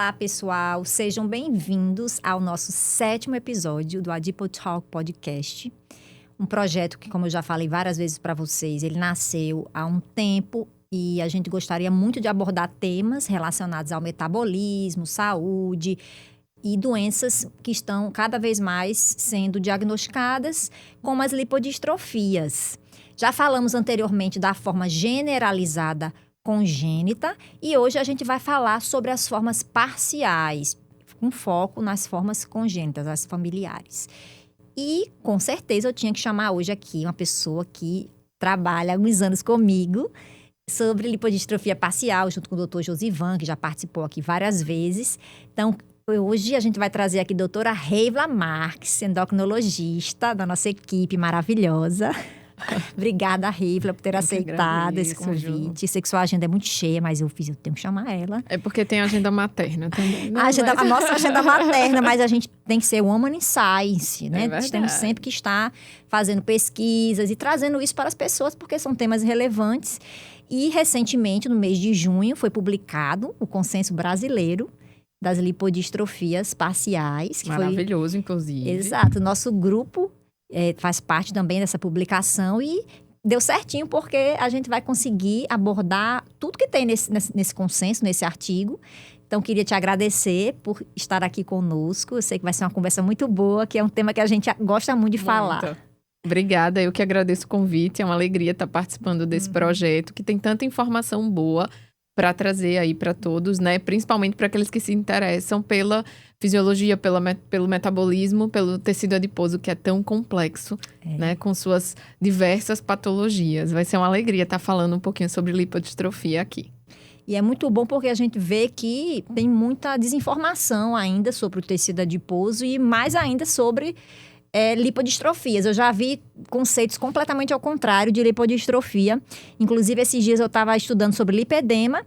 Olá, pessoal! Sejam bem-vindos ao nosso 7º episódio do Adipo Talk Podcast. Um projeto que, como eu já falei várias vezes para vocês, ele nasceu há um tempo e a gente gostaria muito de abordar temas relacionados ao metabolismo, saúde e doenças que estão cada vez mais sendo diagnosticadas, como as lipodistrofias. Já falamos anteriormente da forma generalizada congênita e hoje a gente vai falar sobre as formas parciais, com foco nas formas congênitas, as familiares. E, com certeza, eu tinha que chamar hoje aqui uma pessoa que trabalha há alguns anos comigo sobre lipodistrofia parcial, junto com o Dr. Josivan, que já participou aqui várias vezes. Então, hoje a gente vai trazer aqui a doutora Reivla Marques, endocrinologista da nossa equipe maravilhosa. Obrigada, Reivla, por ter aceitado esse convite. Ju. Sei que sua agenda é muito cheia, mas eu tenho que chamar ela. É porque tem agenda materna também. Não, a nossa agenda materna, mas a gente tem que ser woman in science, né? É temos sempre que estar fazendo pesquisas e trazendo isso para as pessoas, porque são temas relevantes. E, recentemente, no mês de junho, foi publicado o Consenso Brasileiro das Lipodistrofias Parciais. Que maravilhoso, inclusive. Exato. Nosso grupo faz parte também dessa publicação e deu certinho porque a gente vai conseguir abordar tudo que tem nesse consenso, nesse artigo. Então, queria te agradecer por estar aqui conosco. Eu sei que vai ser uma conversa muito boa, que é um tema que a gente gosta muito de falar. Obrigada, eu que agradeço o convite. É uma alegria estar participando desse projeto, que tem tanta informação boa para trazer aí para todos, né? Principalmente para aqueles que se interessam pela fisiologia, pelo metabolismo, pelo tecido adiposo, que é tão complexo, né? Com suas diversas patologias. Vai ser uma alegria estar falando um pouquinho sobre lipodistrofia aqui. E é muito bom porque a gente vê que tem muita desinformação ainda sobre o tecido adiposo e mais ainda sobre lipodistrofias. Eu já vi conceitos completamente ao contrário de lipodistrofia. Inclusive, esses dias eu estava estudando sobre lipedema,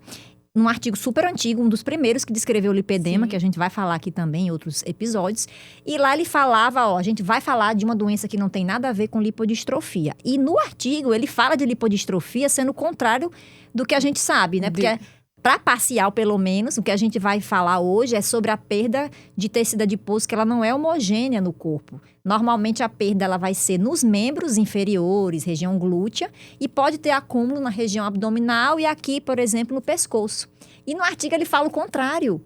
num artigo super antigo, um dos primeiros que descreveu o lipedema, Sim. que a gente vai falar aqui também em outros episódios. E lá ele falava, a gente vai falar de uma doença que não tem nada a ver com lipodistrofia. E no artigo, ele fala de lipodistrofia sendo o contrário do que a gente sabe, né? Porque para parcial, pelo menos, o que a gente vai falar hoje é sobre a perda de tecido adiposo, que ela não é homogênea no corpo. Normalmente, a perda ela vai ser nos membros inferiores, região glútea, e pode ter acúmulo na região abdominal e aqui, por exemplo, no pescoço. E no artigo ele fala o contrário.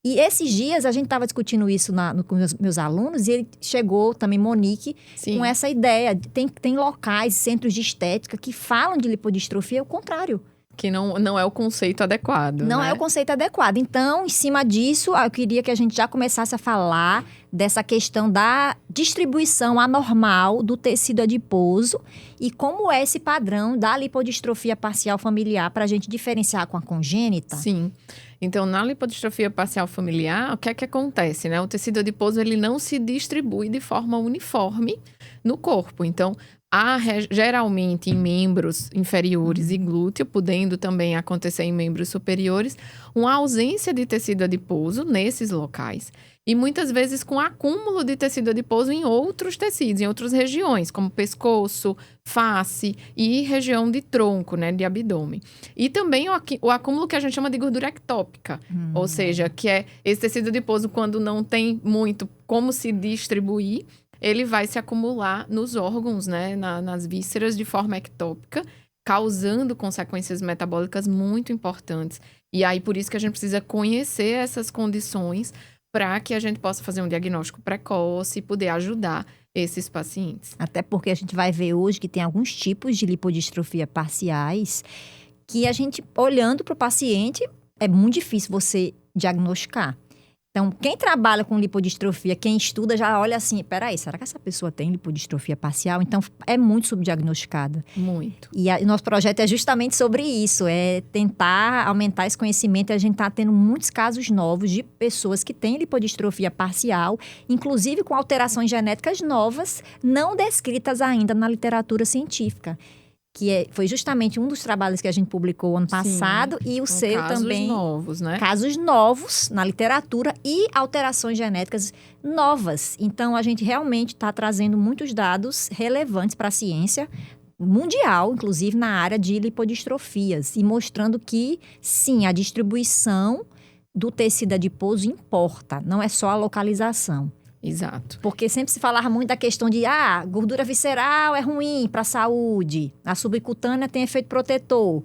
E esses dias, a gente estava discutindo isso com meus alunos, e ele chegou também, Monique, Sim. com essa ideia. Tem locais, centros de estética que falam de lipodistrofia, é o contrário. Que não é o conceito adequado, Não né? é o conceito adequado. Então, em cima disso, eu queria que a gente já começasse a falar dessa questão da distribuição anormal do tecido adiposo e como é esse padrão da lipodistrofia parcial familiar para a gente diferenciar com a congênita. Sim. Então, na lipodistrofia parcial familiar, o que é que acontece, né? O tecido adiposo, ele não se distribui de forma uniforme no corpo. Então, há geralmente em membros inferiores e glúteo, podendo também acontecer em membros superiores, uma ausência de tecido adiposo nesses locais. E muitas vezes com acúmulo de tecido adiposo em outros tecidos, em outras regiões, como pescoço, face e região de tronco, né, de abdômen. E também o acúmulo que a gente chama de gordura ectópica, ou seja, que é esse tecido adiposo quando não tem muito como se distribuir, ele vai se acumular nos órgãos, né, nas vísceras de forma ectópica, causando consequências metabólicas muito importantes. E aí, por isso que a gente precisa conhecer essas condições para que a gente possa fazer um diagnóstico precoce e poder ajudar esses pacientes. Até porque a gente vai ver hoje que tem alguns tipos de lipodistrofia parciais que a gente, olhando para o paciente, é muito difícil você diagnosticar. Então, quem trabalha com lipodistrofia, quem estuda, já olha assim, peraí, será que essa pessoa tem lipodistrofia parcial? Então, é muito subdiagnosticada. Muito. E o nosso projeto é justamente sobre isso, é tentar aumentar esse conhecimento. E a gente está tendo muitos casos novos de pessoas que têm lipodistrofia parcial, inclusive com alterações genéticas novas, não descritas ainda na literatura científica. Foi justamente um dos trabalhos que a gente publicou ano passado. Sim, e o seu também. Casos novos, né? Casos novos na literatura e alterações genéticas novas. Então, a gente realmente está trazendo muitos dados relevantes para a ciência mundial, inclusive na área de lipodistrofias. E mostrando que, sim, a distribuição do tecido adiposo importa, não é só a localização. Exato. Porque sempre se falava muito da questão de gordura visceral é ruim para a saúde, a subcutânea tem efeito protetor.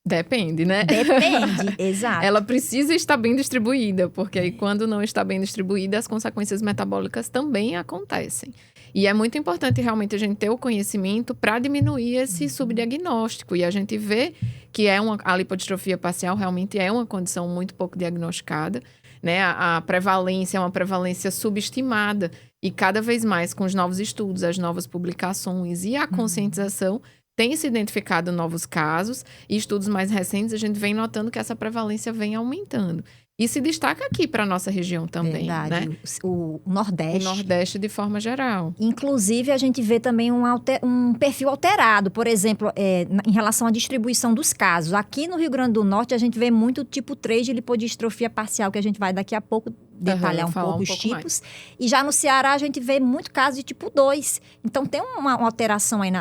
Depende, né? Depende, exato. Ela precisa estar bem distribuída, porque aí quando não está bem distribuída, as consequências metabólicas também acontecem. E é muito importante realmente a gente ter o conhecimento para diminuir esse subdiagnóstico. E a gente vê que a lipodistrofia parcial realmente é uma condição muito pouco diagnosticada, né? A prevalência é uma prevalência subestimada. E cada vez mais, com os novos estudos, as novas publicações e a conscientização, tem se identificado novos casos e estudos mais recentes, a gente vem notando que essa prevalência vem aumentando. E se destaca aqui para a nossa região também, verdade, né? O Nordeste. O Nordeste de forma geral. Inclusive, a gente vê também um perfil alterado, por exemplo, em relação à distribuição dos casos. Aqui no Rio Grande do Norte, a gente vê muito tipo 3 de lipodistrofia parcial, que a gente vai daqui a pouco detalhar um pouco os tipos. Mais. E já no Ceará, a gente vê muito caso de tipo 2. Então, tem uma alteração aí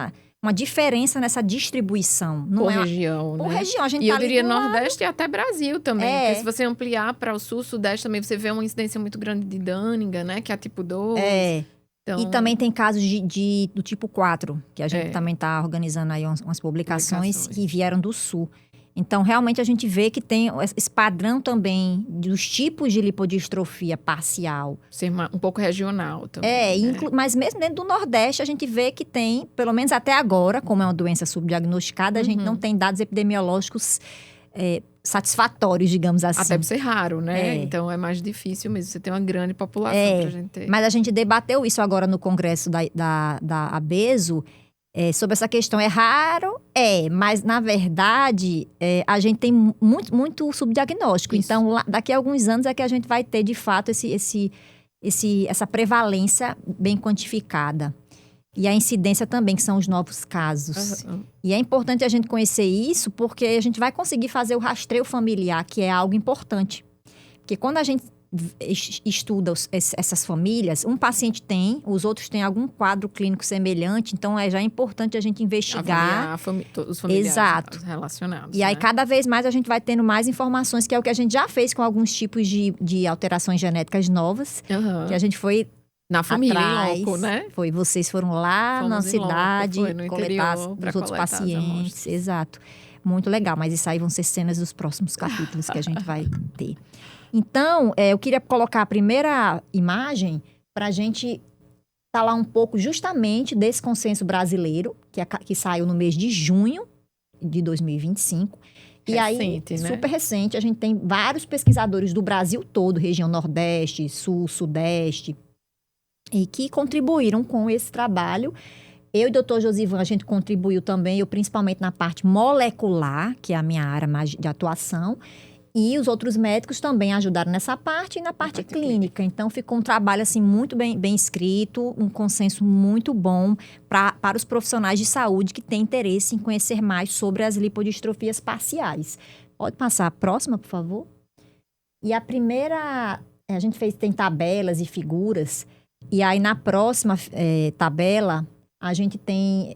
uma diferença nessa distribuição. Não por região, por né? região, a gente e tá eu diria ali Nordeste e até Brasil também. Porque se você ampliar para o Sul, Sudeste também, você vê uma incidência muito grande de Dânica, né? Que é a tipo 2. Então... E também tem casos do tipo 4, que a gente também está organizando aí umas publicações que vieram do Sul. Então, realmente, a gente vê que tem esse padrão também dos tipos de lipodistrofia parcial. Ser um pouco regional também. Mas mesmo dentro do Nordeste, a gente vê que tem, pelo menos até agora, como é uma doença subdiagnosticada, a gente não tem dados epidemiológicos satisfatórios, digamos assim. Até por ser raro, né? Então, é mais difícil mesmo. Você tem uma grande população pra gente ter. Mas a gente debateu isso agora no congresso da ABESO, sobre essa questão. É raro? Mas na verdade, a gente tem muito subdiagnóstico. Isso. Então, daqui a alguns anos é que a gente vai ter, de fato, essa prevalência bem quantificada. E a incidência também, que são os novos casos. E é importante a gente conhecer isso, porque a gente vai conseguir fazer o rastreio familiar, que é algo importante. Porque quando a gente estuda essas famílias, um paciente tem, os outros têm algum quadro clínico semelhante, então já é importante a gente investigar. Os familiares. Exato. Relacionados. E aí, cada vez mais, a gente vai tendo mais informações, que é o que a gente já fez com alguns tipos de alterações genéticas novas, que a gente foi na família, atrás, em loco, né? Vocês foram lá na cidade, coletar os outros pacientes. Exato. Muito legal, mas isso aí vão ser cenas dos próximos capítulos que a gente vai ter. Então, eu queria colocar a primeira imagem para a gente falar um pouco justamente desse consenso brasileiro, que saiu no mês de junho de 2025. E recente, aí, né? super recente, a gente tem vários pesquisadores do Brasil todo, região Nordeste, Sul, Sudeste, e que contribuíram com esse trabalho. Eu e o doutor Josivan, a gente contribuiu também, eu principalmente na parte molecular, que é a minha área mais de atuação, e os outros médicos também ajudaram nessa parte e na parte clínica. Então, ficou um trabalho assim, muito bem escrito, um consenso muito bom para os profissionais de saúde que têm interesse em conhecer mais sobre as lipodistrofias parciais. Pode passar a próxima, por favor? E a primeira, a gente tem tabelas e figuras, e aí na próxima tabela, a gente tem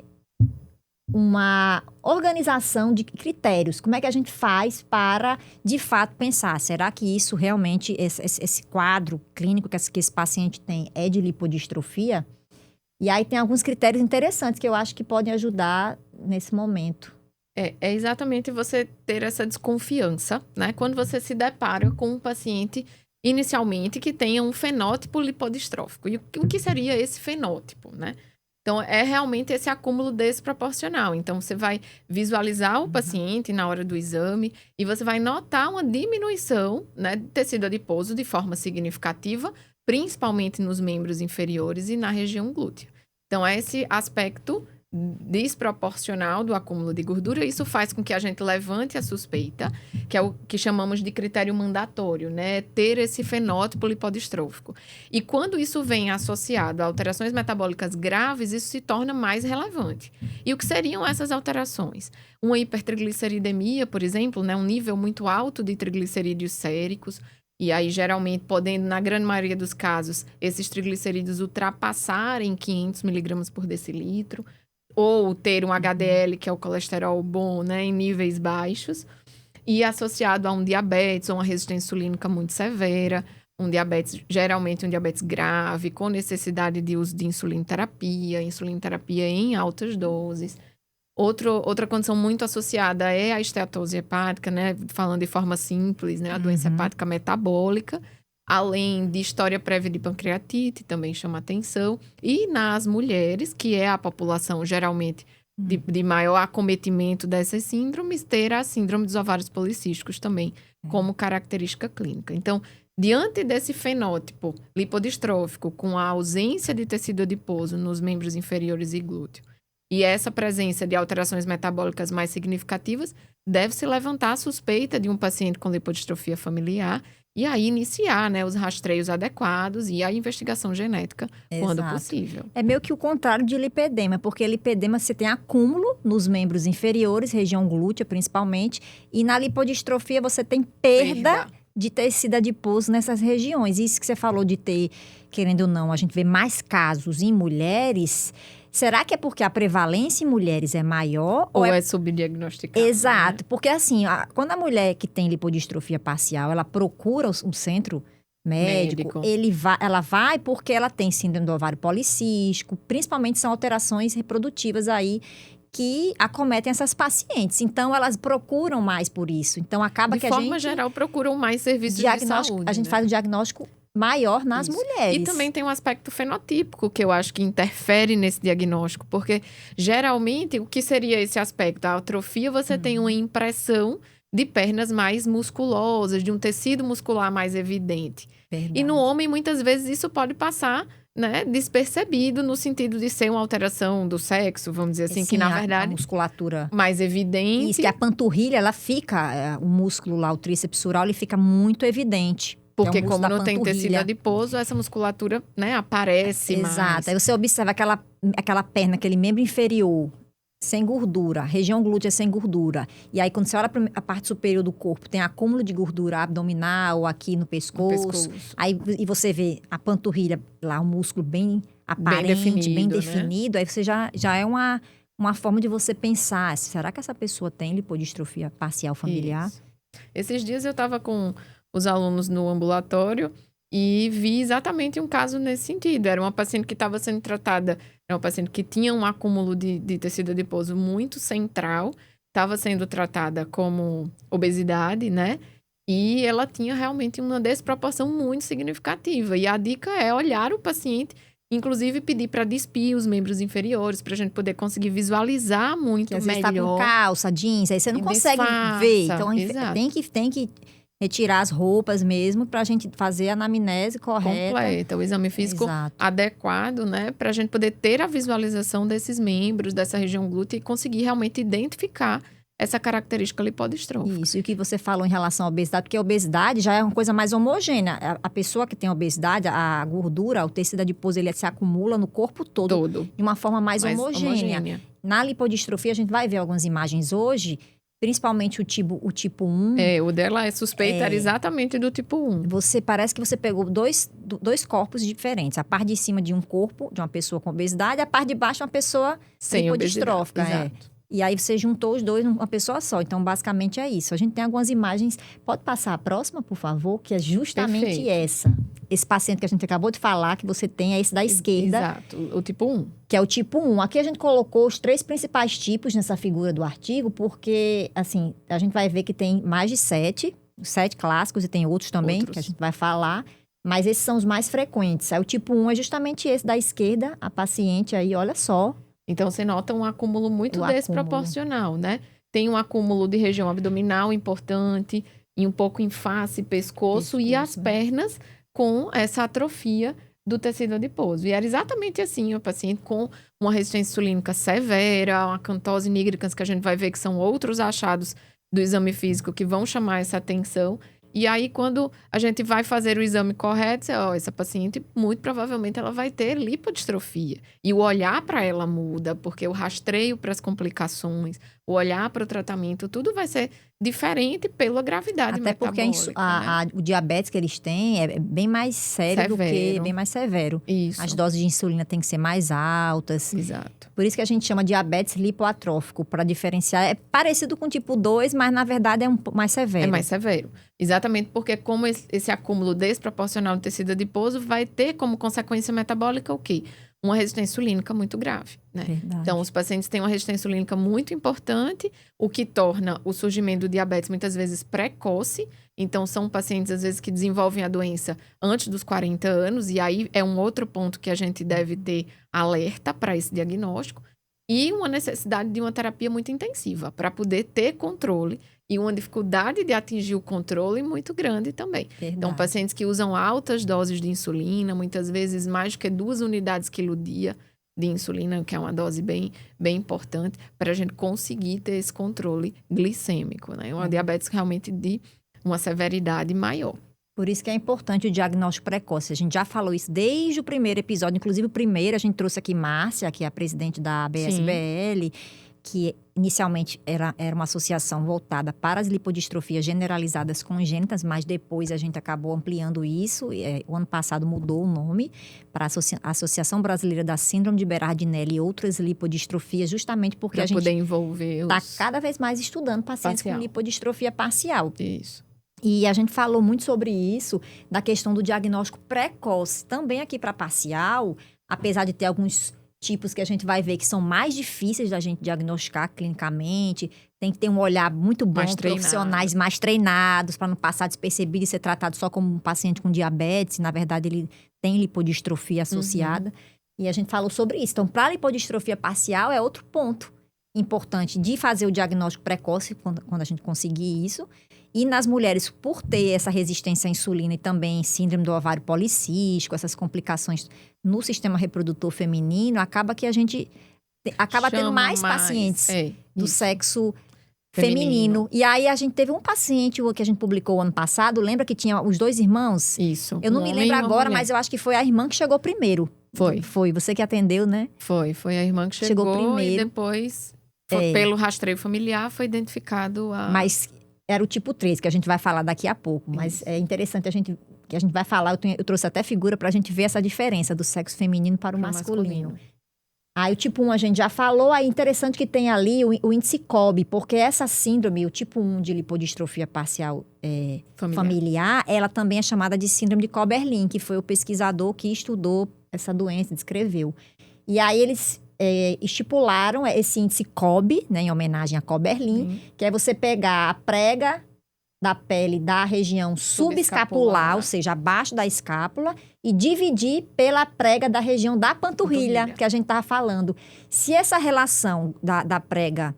uma organização de critérios. Como é que a gente faz para, de fato, pensar, será que isso realmente, esse quadro clínico que esse paciente tem é de lipodistrofia? E aí tem alguns critérios interessantes que eu acho que podem ajudar nesse momento. É exatamente você ter essa desconfiança, né? Quando você se depara com um paciente, inicialmente, que tenha um fenótipo lipodistrófico. E o que seria esse fenótipo, né? Então, é realmente esse acúmulo desproporcional. Então, você vai visualizar o paciente na hora do exame e você vai notar uma diminuição, né, do tecido adiposo de forma significativa, principalmente nos membros inferiores e na região glútea. Então, é esse aspecto desproporcional do acúmulo de gordura. Isso faz com que a gente levante a suspeita, que é o que chamamos de critério mandatório, né? Ter esse fenótipo lipodistrófico. E quando isso vem associado a alterações metabólicas graves, isso se torna mais relevante. E o que seriam essas alterações? Uma hipertrigliceridemia, por exemplo, né? Um nível muito alto de triglicerídeos séricos, e aí, geralmente, podendo, na grande maioria dos casos, esses triglicerídeos ultrapassarem 500 miligramas por decilitro, ou ter um HDL, que é o colesterol bom, né, em níveis baixos. e associado a um diabetes ou uma resistência insulínica muito severa, geralmente um diabetes grave, com necessidade de uso de insulinoterapia em altas doses. Outra condição muito associada é a esteatose hepática, né? Falando de forma simples, né? A doença hepática metabólica, além de história prévia de pancreatite, também chama atenção. E nas mulheres, que é a população geralmente de maior acometimento dessas síndromes, ter a síndrome dos ovários policísticos também como característica clínica. Então, diante desse fenótipo lipodistrófico, com a ausência de tecido adiposo nos membros inferiores e glúteo, e essa presença de alterações metabólicas mais significativas, deve-se levantar a suspeita de um paciente com lipodistrofia familiar e aí iniciar, né, os rastreios adequados e a investigação genética quando possível. É meio que o contrário de lipedema, porque lipedema você tem acúmulo nos membros inferiores, região glútea principalmente, e na lipodistrofia você tem perda de tecido adiposo nessas regiões. Isso que você falou de ter, querendo ou não, a gente vê mais casos em mulheres. Será que é porque a prevalência em mulheres é maior? Ou é subdiagnosticada? Exato, né? Porque assim, quando a mulher que tem lipodistrofia parcial, ela procura um centro médico. Ela vai porque ela tem síndrome do ovário policístico, principalmente são alterações reprodutivas aí que acometem essas pacientes. Então, elas procuram mais por isso. Então, acaba que a gente... De forma geral, procuram mais serviços de saúde. A gente faz um diagnóstico maior nas mulheres. E também tem um aspecto fenotípico que eu acho que interfere nesse diagnóstico, porque geralmente o que seria esse aspecto? A atrofia, você tem uma impressão de pernas mais musculosas, de um tecido muscular mais evidente. Verdade. E no homem, muitas vezes, isso pode passar, né, despercebido no sentido de ser uma alteração do sexo, vamos dizer assim, Sim, que na verdade... a musculatura... mais evidente. Isso, que a panturrilha, ela fica... O músculo lá, o tríceps sural, ele fica muito evidente. Porque como não tem tecido adiposo, essa musculatura, né, aparece mais. Exato. Aí você observa aquela perna, aquele membro inferior, sem gordura, região glútea sem gordura. E aí, quando você olha para a parte superior do corpo, tem acúmulo de gordura abdominal, aqui no pescoço. Aí, e você vê a panturrilha, lá, o músculo bem aparente, bem definido. Né? Aí você já é uma forma de você pensar, será que essa pessoa tem lipodistrofia parcial familiar? Isso. Esses dias eu estava com os alunos no ambulatório e vi exatamente um caso nesse sentido. Era uma paciente que estava sendo tratada, era uma paciente que tinha um acúmulo de tecido adiposo muito central, estava sendo tratada como obesidade, né? E ela tinha realmente uma desproporção muito significativa. E a dica é olhar o paciente, inclusive pedir para despir os membros inferiores, para a gente poder conseguir visualizar muito melhor. Às vezes está com calça, jeans, aí você não consegue ver. Então, tem que retirar as roupas mesmo para a gente fazer a anamnese correta. Completa, o exame físico adequado, né? Para a gente poder ter a visualização desses membros, dessa região glútea e conseguir realmente identificar essa característica lipodistrófica. Isso, e o que você falou em relação à obesidade, porque a obesidade já é uma coisa mais homogênea. A pessoa que tem obesidade, a gordura, o tecido adiposo, ele se acumula no corpo todo. De uma forma mais homogênea. Na lipodistrofia, a gente vai ver algumas imagens hoje, principalmente o tipo 1. O dela é suspeita, era exatamente do tipo 1. Parece que você pegou dois corpos diferentes. A parte de cima de um corpo, de uma pessoa com obesidade, e a parte de baixo de uma pessoa lipodistrófica. Exato. E aí você juntou os dois numa pessoa só. Então, basicamente é isso. A gente tem algumas imagens. Pode passar a próxima, por favor? Que é justamente essa. Esse paciente que a gente acabou de falar, que você tem, é esse da esquerda. Exato, o tipo 1. Que é o tipo 1. Aqui a gente colocou os 3 principais tipos nessa figura do artigo, porque, assim, a gente vai ver que tem mais de 7. 7 clássicos e tem outros também, que a gente vai falar. Mas esses são os mais frequentes. Aí o tipo 1 é justamente esse da esquerda. A paciente aí, olha só. Então, você nota um acúmulo muito desproporcional, né? Tem um acúmulo de região abdominal importante, e um pouco em face, pescoço e as pernas com essa atrofia do tecido adiposo. E era exatamente assim, o paciente com uma resistência insulínica severa, uma acantose nigricans, que a gente vai ver que são outros achados do exame físico que vão chamar essa atenção. E aí, quando a gente vai fazer o exame correto, essa paciente, muito provavelmente, ela vai ter lipodistrofia. E o olhar para ela muda, porque o rastreio para as complicações, o olhar para o tratamento, tudo vai ser diferente pela gravidade Até porque metabólica, né? o diabetes que eles têm é bem mais sério do que Severo. bem mais severo. Isso, As doses de insulina têm que ser mais altas. exato. Por isso que a gente chama diabetes lipoatrófico, para diferenciar. É parecido com o tipo 2, mas na verdade é um pouco mais severo. É mais severo. Exatamente porque como esse acúmulo desproporcional de tecido adiposo vai ter como consequência metabólica o quê? Uma resistência insulínica muito grave, né? Verdade. Então, os pacientes têm uma resistência insulínica muito importante, o que torna o surgimento do diabetes muitas vezes precoce. Então, são pacientes, às vezes, que desenvolvem a doença antes dos 40 anos, e aí é um outro ponto que a gente deve ter alerta para esse diagnóstico. E uma necessidade de uma terapia muito intensiva para poder ter controle e uma dificuldade de atingir o controle muito grande também. Verdade. Então, pacientes que usam altas doses de insulina, muitas vezes mais do que 2 unidades quilo-dia de insulina, que é uma dose bem importante, para a gente conseguir ter esse controle glicêmico, né? Uma diabetes realmente de uma severidade maior. Por isso que é importante o diagnóstico precoce. A gente já falou isso desde o primeiro episódio. Inclusive, o primeiro, a gente trouxe aqui Márcia, que é a presidente da BSBL, que inicialmente era uma associação voltada para as lipodistrofias generalizadas congênitas, mas depois a gente acabou ampliando isso. O ano passado mudou o nome para a Associação Brasileira da Síndrome de Berardinelli e outras lipodistrofias, justamente porque a gente poder envolver está cada vez mais estudando pacientes com lipodistrofia parcial. Isso. E a gente falou muito sobre isso, da questão do diagnóstico precoce. Também aqui para parcial, apesar de ter alguns tipos que a gente vai ver que são mais difíceis da gente diagnosticar clinicamente, tem que ter um olhar muito bom, profissionais mais treinados, para não passar despercebido e ser tratado só como um paciente com diabetes. Na verdade, ele tem lipodistrofia associada. E a gente falou sobre isso. Então, para a lipodistrofia parcial, é outro ponto importante de fazer o diagnóstico precoce, quando a gente conseguir isso. E nas mulheres, por ter essa resistência à insulina e também síndrome do ovário policístico, essas complicações no sistema reprodutor feminino, acaba que a gente acaba tendo mais pacientes do sexo feminino. E aí a gente teve um paciente que a gente publicou ano passado, lembra que tinha os 2 irmãos? Isso. Eu não me lembro agora, mas eu acho que foi a irmã que chegou primeiro. Foi, você que atendeu, né? Foi a irmã que chegou primeiro. E depois, pelo rastreio familiar, foi identificado a... Mas era o tipo 3, que a gente vai falar daqui a pouco. Mas é interessante que a gente vai falar, eu trouxe até figura pra gente ver essa diferença do sexo feminino para o masculino. Aí o tipo 1 a gente já falou, aí interessante que tem ali o índice COB, porque essa síndrome, o tipo 1 de lipodistrofia parcial familiar, ela também é chamada de síndrome de Coberlin, que foi o pesquisador que estudou essa doença, descreveu. E aí eles estipularam esse índice COB, né, em homenagem a Coberlin, que é você pegar a prega da pele da região subescapular, ou seja, abaixo da escápula, e dividir pela prega da região da panturrilha, que a gente estava falando. Se essa relação da prega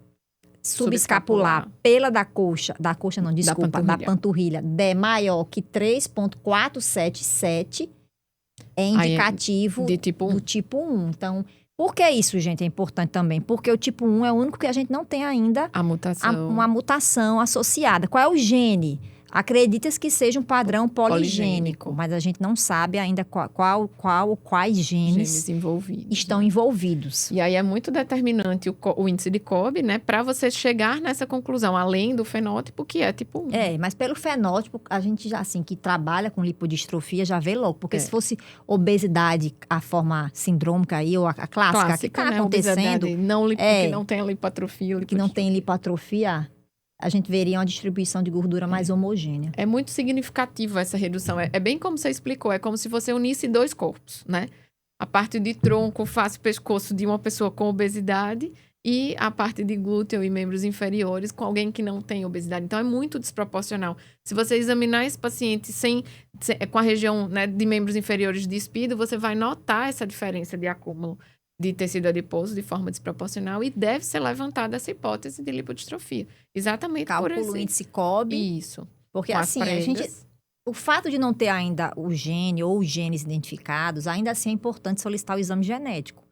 subescapular pela da panturrilha der maior que 3,477, é indicativo do tipo 1. Então, por que isso, gente, é importante também? Porque o tipo 1 é o único que a gente não tem ainda uma mutação associada. Qual é o gene? Acredita-se que seja um padrão poligênico, mas a gente não sabe ainda quais genes estão envolvidos. E aí é muito determinante o índice de COB, né? Para você chegar nessa conclusão, além do fenótipo, que é tipo 1. Mas pelo fenótipo, a gente já, assim, que trabalha com lipodistrofia, já vê logo. Porque se fosse obesidade, a forma sindrômica aí, ou a clássica que está acontecendo... que não tem lipoatrofia. Que não tem lipoatrofia... a gente veria uma distribuição de gordura mais homogênea. É muito significativa essa redução. É bem como você explicou, é como se você unisse 2 corpos, né? A parte de tronco, face e pescoço de uma pessoa com obesidade e a parte de glúteo e membros inferiores com alguém que não tem obesidade. Então, é muito desproporcional. Se você examinar esse paciente com a região, né, de membros inferiores despido, você vai notar essa diferença de acúmulo de tecido adiposo de forma desproporcional e deve ser levantada essa hipótese de lipodistrofia. Exatamente por esse... Cálculo o índice COB. Isso. Porque assim, o fato de não ter ainda o gene ou os genes identificados, ainda assim é importante solicitar o exame genético.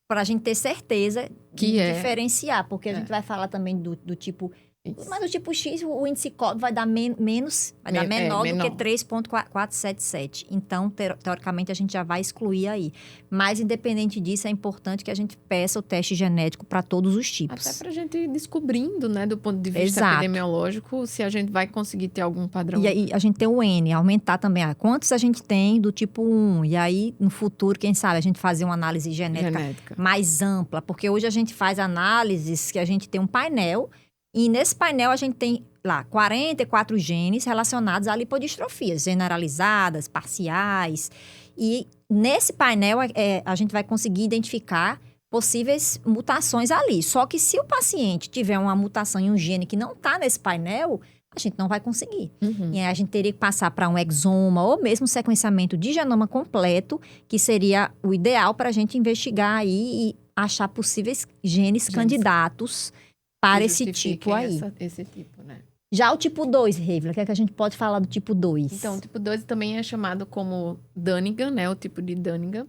Para a gente ter certeza de diferenciar. Porque a gente vai falar também do tipo Isso. Mas o tipo X, o índice COB vai dar menos, vai dar menor do menor. que 3,477. Então, teoricamente, a gente já vai excluir aí. Mas, independente disso, é importante que a gente peça o teste genético para todos os tipos. Até para a gente ir descobrindo, né, do ponto de vista Exato. epidemiológico, se a gente vai conseguir ter algum padrão. E aí, a gente tem o N, aumentar também. Quantos a gente tem do tipo 1? E aí, no futuro, quem sabe, a gente fazer uma análise genética mais ampla. Porque hoje a gente faz análises que a gente tem um painel. E nesse painel a gente tem lá 44 genes relacionados a lipodistrofias generalizadas, parciais. E nesse painel a gente vai conseguir identificar possíveis mutações ali. Só que se o paciente tiver uma mutação em um gene que não está nesse painel, a gente não vai conseguir. E aí a gente teria que passar para um exoma ou mesmo sequenciamento de genoma completo, que seria o ideal para a gente investigar aí e achar possíveis genes candidatos para esse tipo aí. Esse tipo, né? Já o tipo 2, Revila, o que é que a gente pode falar do tipo 2? Então, o tipo 2 também é chamado como Dunningham, né? O tipo de Dunningham,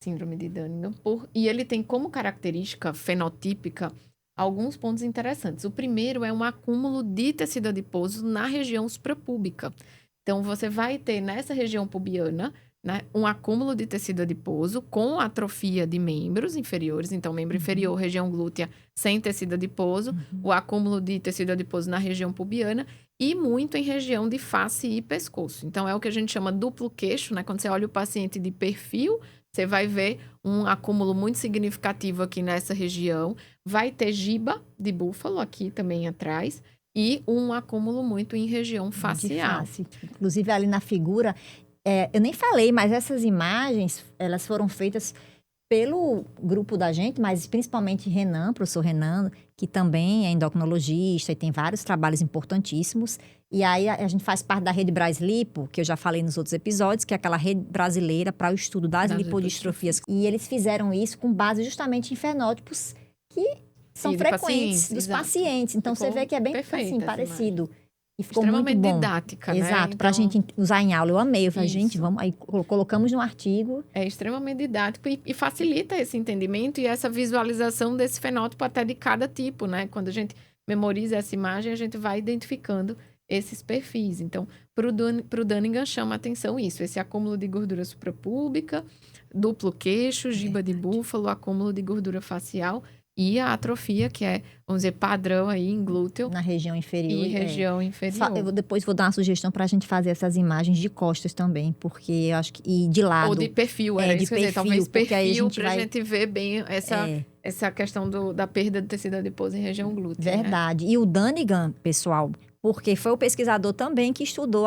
síndrome de Dunningham. E ele tem como característica fenotípica alguns pontos interessantes. O primeiro é um acúmulo de tecido adiposo na região suprapúbica. Então, você vai ter nessa região pubiana, né, um acúmulo de tecido adiposo com atrofia de membros inferiores. Então, membro inferior, região glútea, sem tecido adiposo. O acúmulo de tecido adiposo na região pubiana e muito em região de face e pescoço. Então, é o que a gente chama duplo queixo, né? Quando você olha o paciente de perfil, você vai ver um acúmulo muito significativo aqui nessa região. Vai ter giba de búfalo aqui também atrás. E um acúmulo muito em região facial. Face. Inclusive, ali na figura... eu nem falei, mas essas imagens, elas foram feitas pelo grupo da gente, mas principalmente Renan, professor Renan, que também é endocrinologista e tem vários trabalhos importantíssimos. E aí a gente faz parte da rede Braslipo, que eu já falei nos outros episódios, que é aquela rede brasileira para o estudo das lipodistrofias. E eles fizeram isso com base justamente em fenótipos que são frequentes dos pacientes. Então, você vê que é bem assim, parecido. E ficou extremamente muito bom. didática, né? Exato, pra gente usar em aula. Eu amei. Eu falei, gente, vamos... Aí colocamos no artigo. É extremamente didático e facilita esse entendimento e essa visualização desse fenótipo até de cada tipo, né? Quando a gente memoriza essa imagem, a gente vai identificando esses perfis. Então, pro Dunningham chama a atenção isso, esse acúmulo de gordura suprapúbica, duplo queixo, giba de búfalo, acúmulo de gordura facial e a atrofia, que é, vamos dizer, padrão aí em glúteo. Na região inferior. E região inferior. Eu depois vou dar uma sugestão para a gente fazer essas imagens de costas também, porque eu acho que... E de lado. Ou de perfil, era de isso que eu ia dizer. Talvez perfil, pra vai... gente ver bem essa questão da perda do tecido adiposo em região glútea. Verdade. Né? E o Dunningham, pessoal, porque foi o pesquisador também que estudou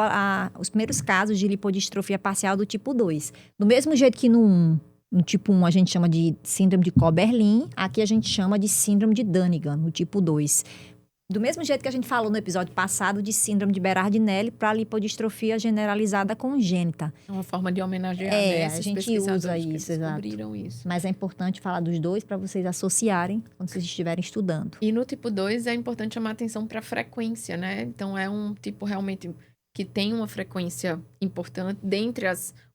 os primeiros casos de lipodistrofia parcial do tipo 2. Do mesmo jeito que no tipo 1 a gente chama de síndrome de Coberlin, aqui a gente chama de síndrome de Dunningham, no tipo 2. Do mesmo jeito que a gente falou no episódio passado de síndrome de Berardinelli para lipodistrofia generalizada congênita. É uma forma de homenagear, né? A gente usa isso, exato. Isso. Mas é importante falar dos dois para vocês associarem quando vocês estiverem estudando. E no tipo 2 é importante chamar atenção para a frequência, né? Então é um tipo realmente que tem uma frequência importante dentre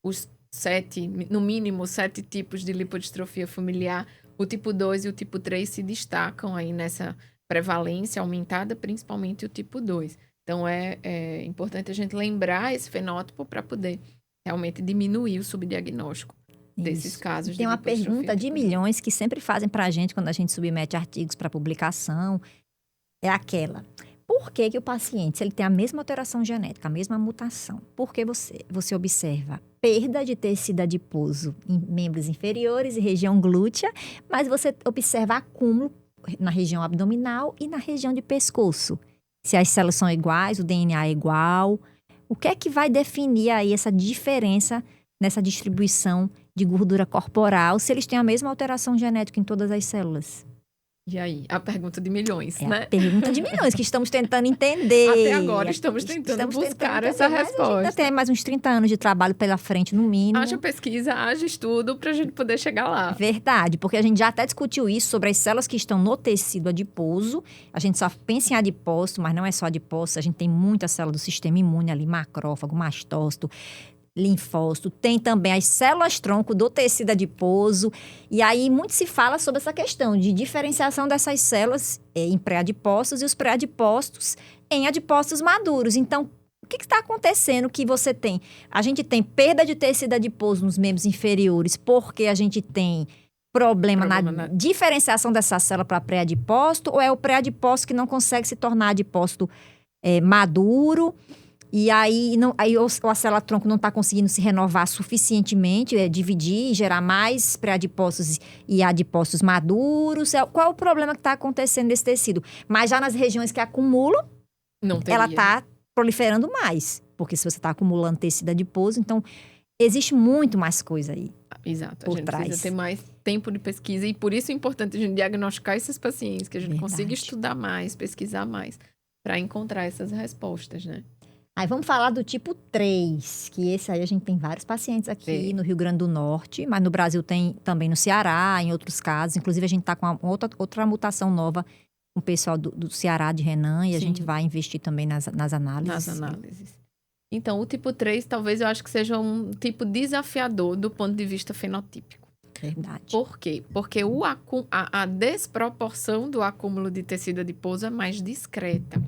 os 7, no mínimo 7 tipos de lipodistrofia familiar. O tipo 2 e o tipo 3 se destacam aí nessa prevalência aumentada, principalmente o tipo 2. Então, é importante a gente lembrar esse fenótipo para poder realmente diminuir o subdiagnóstico desses casos. Tem uma pergunta de milhões que sempre fazem para a gente quando a gente submete artigos para publicação. É aquela: por que o paciente, se ele tem a mesma alteração genética, a mesma mutação, por que você observa perda de tecido adiposo em membros inferiores e região glútea, mas você observa acúmulo na região abdominal e na região de pescoço? Se as células são iguais, o DNA é igual, o que é que vai definir aí essa diferença nessa distribuição de gordura corporal, se eles têm a mesma alteração genética em todas as células? E aí, a pergunta de milhões, né? A pergunta de milhões que estamos tentando entender. Até agora estamos tentando buscar essa resposta. A gente ainda tem mais uns 30 anos de trabalho pela frente, no mínimo. Haja pesquisa, haja estudo para a gente poder chegar lá. Verdade, porque a gente já até discutiu isso sobre as células que estão no tecido adiposo. A gente só pensa em adipócito, mas não é só adipócito. A gente tem muita célula do sistema imune ali, macrófago, mastócito. linfócito, tem também as células-tronco do tecido adiposo. E aí, muito se fala sobre essa questão de diferenciação dessas células em pré-adipócitos e os pré-adipócitos em adipócitos maduros. Então, o que está acontecendo que você tem? A gente tem perda de tecido adiposo nos membros inferiores porque a gente tem problema na diferenciação dessa célula para pré-adipócito, ou é o pré-adipócito que não consegue se tornar adipócito maduro? E aí, a célula-tronco não está conseguindo se renovar suficientemente, dividir, gerar mais pré-adipócitos e adipócitos maduros. Qual é o problema que está acontecendo nesse tecido? Mas já nas regiões que acumulam, ela está proliferando mais. Porque se você está acumulando tecido adiposo, então existe muito mais coisa aí. Exato, a gente precisa ter mais tempo de pesquisa. E por isso é importante a gente diagnosticar esses pacientes, que a gente consiga estudar mais, pesquisar mais, para encontrar essas respostas, né? Aí vamos falar do tipo 3, que esse aí a gente tem vários pacientes aqui no Rio Grande do Norte, mas no Brasil tem também no Ceará, em outros casos. Inclusive, a gente está com outra mutação nova com o pessoal do Ceará, de Renan, e a gente vai investir também nas análises. Nas análises. Então, o tipo 3, talvez eu acho que seja um tipo desafiador do ponto de vista fenotípico. Verdade. Por quê? Porque a desproporção do acúmulo de tecido adiposo é mais discreta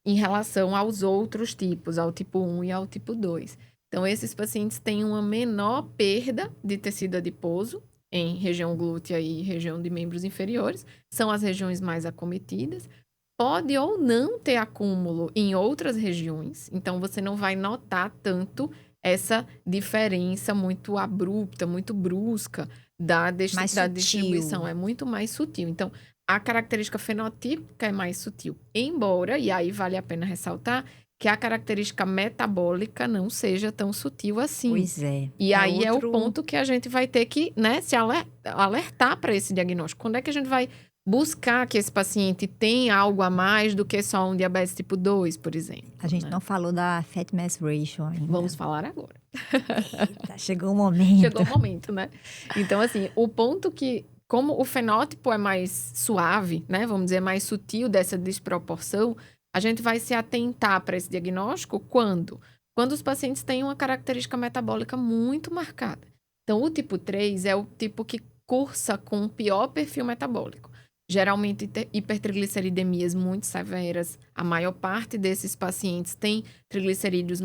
em relação aos outros tipos, ao tipo 1 e ao tipo 2. Então, esses pacientes têm uma menor perda de tecido adiposo em região glútea e região de membros inferiores. São as regiões mais acometidas. Pode ou não ter acúmulo em outras regiões. Então, você não vai notar tanto essa diferença muito abrupta, muito brusca da distribuição. É muito mais sutil. Então, a característica fenotípica é mais sutil. Embora, e aí vale a pena ressaltar, que a característica metabólica não seja tão sutil assim. Pois é. E aí é o ponto que a gente vai ter que, né, se alertar para esse diagnóstico. Quando é que a gente vai buscar que esse paciente tenha algo a mais do que só um diabetes tipo 2, por exemplo? A gente não falou da Fat Mass Ratio ainda. Vamos falar agora. Eita, chegou o momento. Chegou o momento, né? Então, assim, o ponto que... Como o fenótipo é mais suave, né? Vamos dizer, mais sutil dessa desproporção, a gente vai se atentar para esse diagnóstico quando? Quando os pacientes têm uma característica metabólica muito marcada. Então, o tipo 3 é o tipo que cursa com o pior perfil metabólico. Geralmente, hipertrigliceridemias muito severas. A maior parte desses pacientes tem triglicerídeos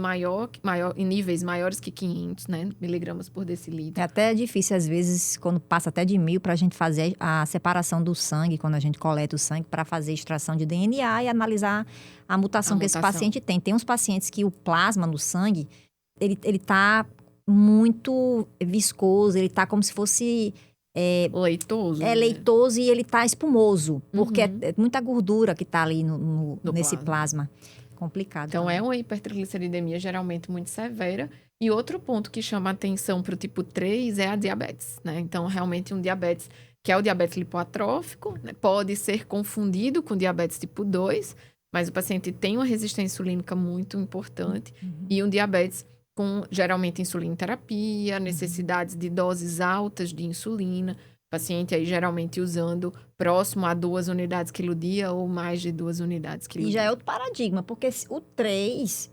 em níveis maiores que 500, né, miligramas por decilitro. É até difícil, às vezes, quando passa até de 1000, para a gente fazer a separação do sangue, quando a gente coleta o sangue, para fazer extração de DNA e analisar a mutação que esse paciente tem. Tem uns pacientes que o plasma no sangue, ele tá muito viscoso, ele tá como se fosse... leitoso. Leitoso e ele tá espumoso, porque é muita gordura que tá ali nesse plasma. Complicado. Então, é uma hipertrigliceridemia geralmente muito severa. E outro ponto que chama atenção para o tipo 3 é a diabetes, né? Então, realmente um diabetes, que é o diabetes lipoatrófico, né? Pode ser confundido com diabetes tipo 2, mas o paciente tem uma resistência insulínica muito importante e um diabetes com, geralmente, insulinoterapia, necessidades de doses altas de insulina, paciente aí geralmente usando próximo a 2 unidades quilo-dia ou mais de 2 unidades quilo-dia. E já é outro paradigma, porque o 3,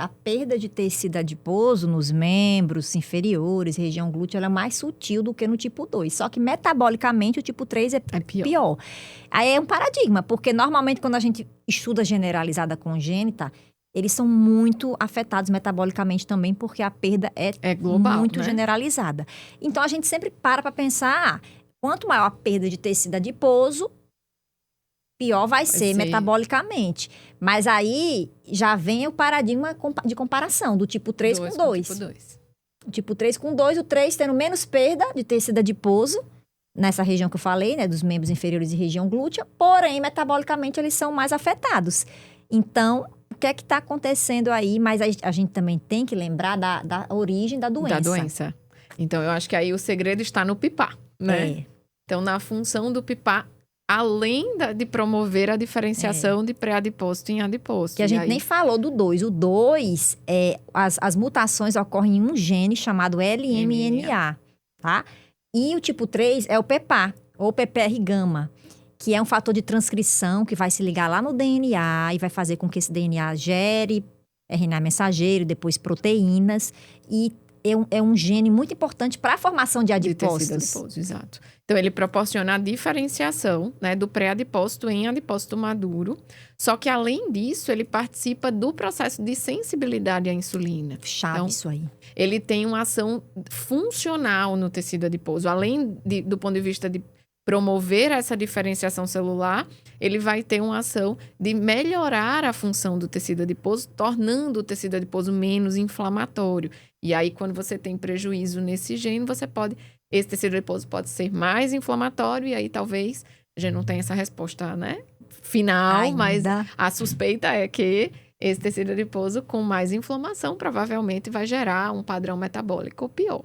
a perda de tecido adiposo nos membros inferiores, região glútea, ela é mais sutil do que no tipo 2. Só que metabolicamente o tipo 3 é pior. Aí é um paradigma, porque normalmente quando a gente estuda generalizada congênita, eles são muito afetados metabolicamente também, porque a perda é global, muito, né, generalizada. Então, a gente sempre para pensar, quanto maior a perda de tecido adiposo, pior vai ser metabolicamente. Mas aí, já vem o paradigma de comparação, do tipo 3 com 2. O tipo 3 com 2, o 3 tendo menos perda de tecido adiposo, nessa região que eu falei, né, dos membros inferiores e região glútea, porém, metabolicamente, eles são mais afetados. Então... O que é que está acontecendo aí? Mas a gente também tem que lembrar da origem da doença. Da doença. Então, eu acho que aí o segredo está no PIPA, né? Então, na função do PIPA, além de promover a diferenciação de pré-adipócito em adipócito. Que a gente nem falou do 2. O 2, as mutações ocorrem em um gene chamado LMNA, tá? E o tipo 3 é o PPA, ou PPR-gama, que é um fator de transcrição que vai se ligar lá no DNA e vai fazer com que esse DNA gere RNA mensageiro, depois proteínas, e é um gene muito importante para a formação de adipócitos. De tecido adiposo, exato. Então, ele proporciona a diferenciação, né, do pré-adipócito em adipócito maduro. Só que, além disso, ele participa do processo de sensibilidade à insulina. Chave então, isso aí. Ele tem uma ação funcional no tecido adiposo. Além do ponto de vista de promover essa diferenciação celular, ele vai ter uma ação de melhorar a função do tecido adiposo, tornando o tecido adiposo menos inflamatório. E aí, quando você tem prejuízo nesse gene, esse tecido adiposo pode ser mais inflamatório, e aí talvez a gente não tenha essa resposta, né, final, Ainda. mas a suspeita é que esse tecido adiposo com mais inflamação provavelmente vai gerar um padrão metabólico pior.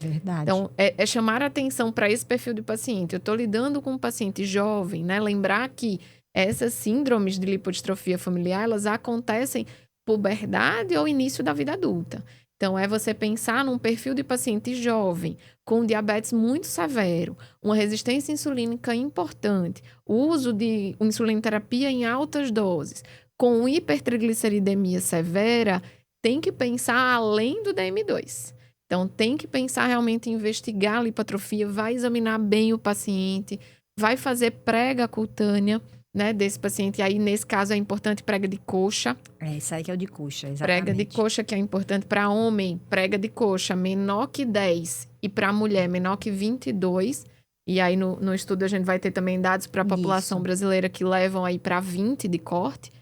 Verdade. Então, é chamar a atenção para esse perfil de paciente. Eu estou lidando com um paciente jovem, né? Lembrar que essas síndromes de lipodistrofia familiar, elas acontecem puberdade ou início da vida adulta. Então, é você pensar num perfil de paciente jovem, com diabetes muito severo, uma resistência insulínica importante, o uso de insulinoterapia em altas doses, com hipertrigliceridemia severa, tem que pensar além do DM2. Então, tem que pensar realmente em investigar a lipoatrofia, vai examinar bem o paciente, vai fazer prega cutânea, né, desse paciente. E aí, nesse caso, é importante prega de coxa. Isso aí que é o de coxa, exatamente. Prega de coxa que é importante para homem, prega de coxa menor que 10 e para mulher menor que 22. E aí, no estudo, a gente vai ter também dados para a população brasileira que levam aí para 20 de corte.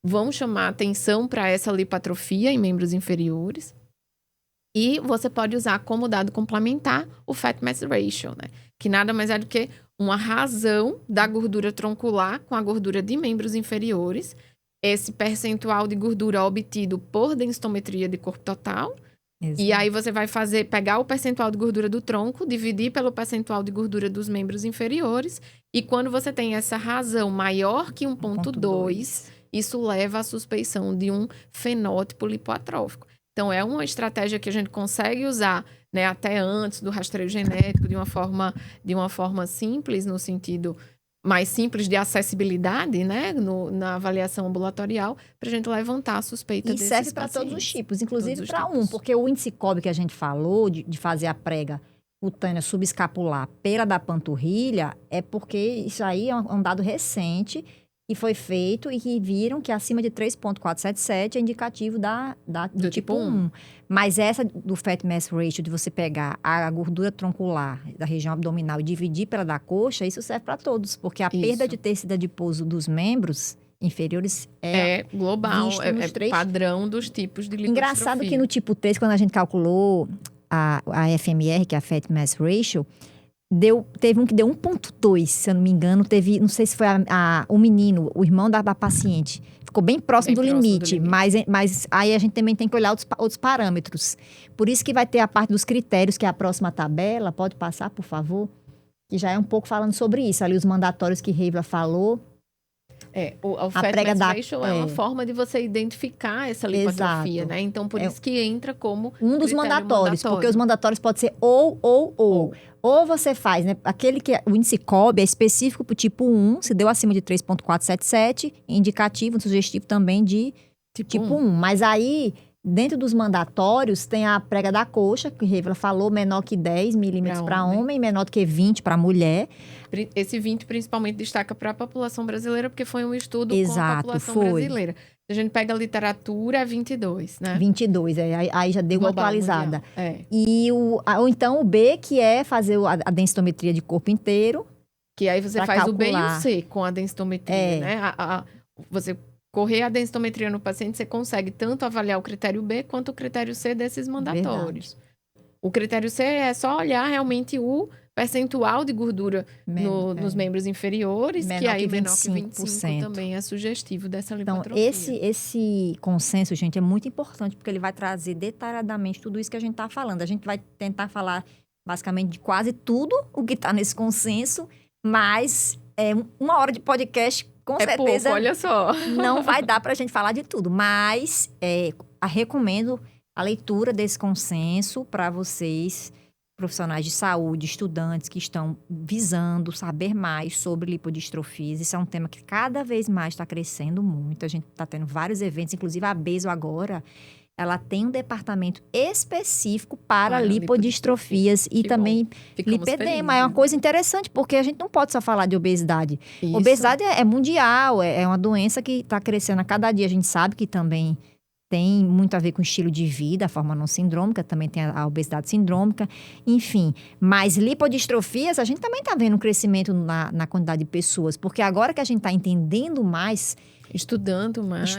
Vão chamar atenção para essa lipoatrofia em membros inferiores. E você pode usar como dado complementar o Fat Mass Ratio, né? Que nada mais é do que uma razão da gordura troncular com a gordura de membros inferiores. Esse percentual de gordura obtido por densitometria de corpo total. Exato. E aí você vai pegar o percentual de gordura do tronco, dividir pelo percentual de gordura dos membros inferiores. E quando você tem essa razão maior que 1,2, isso leva à suspeição de um fenótipo lipoatrófico. Então, é uma estratégia que a gente consegue usar, né, até antes do rastreio genético, de uma forma simples, no sentido mais simples de acessibilidade, né, na avaliação ambulatorial, para a gente levantar a suspeita desses pacientes. E serve para todos os tipos, inclusive para porque o índice COB que a gente falou, de fazer a prega cutânea subescapular pela da panturrilha, é porque isso aí é um dado recente que foi feito e que viram que acima de 3,477 é indicativo do tipo 1. Mas essa do Fat Mass Ratio, de você pegar a gordura troncular da região abdominal e dividir pela da coxa, isso serve para todos. Porque a perda de tecido adiposo dos membros inferiores é global, é padrão dos tipos de lipodistrofia. Engraçado que no tipo 3, quando a gente calculou a FMR, que é a Fat Mass Ratio, teve um que deu 1,2, se eu não me engano. Não sei se foi o menino, o irmão da paciente. Ficou bem próximo do limite. Mas aí a gente também tem que olhar outros parâmetros. Por isso que vai ter a parte dos critérios, que é a próxima tabela. Pode passar, por favor? Que já é um pouco falando sobre isso. Ali os mandatórios que Reivla falou. O Fat Mass Ratio é uma forma de você identificar essa lipoatrofia, né? Então, por isso que entra como um dos mandatórios, porque os mandatórios pode ser ou. Ou você faz, né? Aquele que o índice COB é específico para o tipo 1, se deu acima de 3,477, indicativo, sugestivo também de tipo 1. Mas aí, dentro dos mandatórios, tem a prega da coxa, que a Reivla falou, menor que 10 milímetros para homem, menor do que 20 para mulher. Esse 20 principalmente destaca para a população brasileira, porque foi um estudo com a população brasileira. A gente pega a literatura, é 22, né? 22, aí já deu Global, uma atualizada. Mundial, E ou então o B, que é fazer a densitometria de corpo inteiro. Que aí você faz calcular. O B e o C com a densitometria, né? Você correr a densitometria no paciente, você consegue tanto avaliar o critério B quanto o critério C desses mandatórios. Verdade. O critério C é só olhar realmente o percentual de gordura nos membros inferiores, que aí menor que 25% também é sugestivo dessa lipoatrofia. Então, esse consenso, gente, é muito importante, porque ele vai trazer detalhadamente tudo isso que a gente está falando. A gente vai tentar falar, basicamente, de quase tudo o que está nesse consenso, mas uma hora de podcast, com certeza, pouco, olha só. Não vai dar para a gente falar de tudo. Mas recomendo a leitura desse consenso para vocês, profissionais de saúde, estudantes que estão visando saber mais sobre lipodistrofias. Isso é um tema que cada vez mais está crescendo muito. A gente está tendo vários eventos, inclusive a Beso agora, ela tem um departamento específico para lipodistrofias e também lipedema. É uma coisa interessante, porque a gente não pode só falar de obesidade. Isso. Obesidade é mundial, é uma doença que está crescendo a cada dia. A gente sabe que também tem muito a ver com o estilo de vida, a forma não sindrômica, também tem a obesidade sindrômica, enfim. Mas lipodistrofias, a gente também está vendo um crescimento na quantidade de pessoas, porque agora que a gente está entendendo mais... Estudando mais,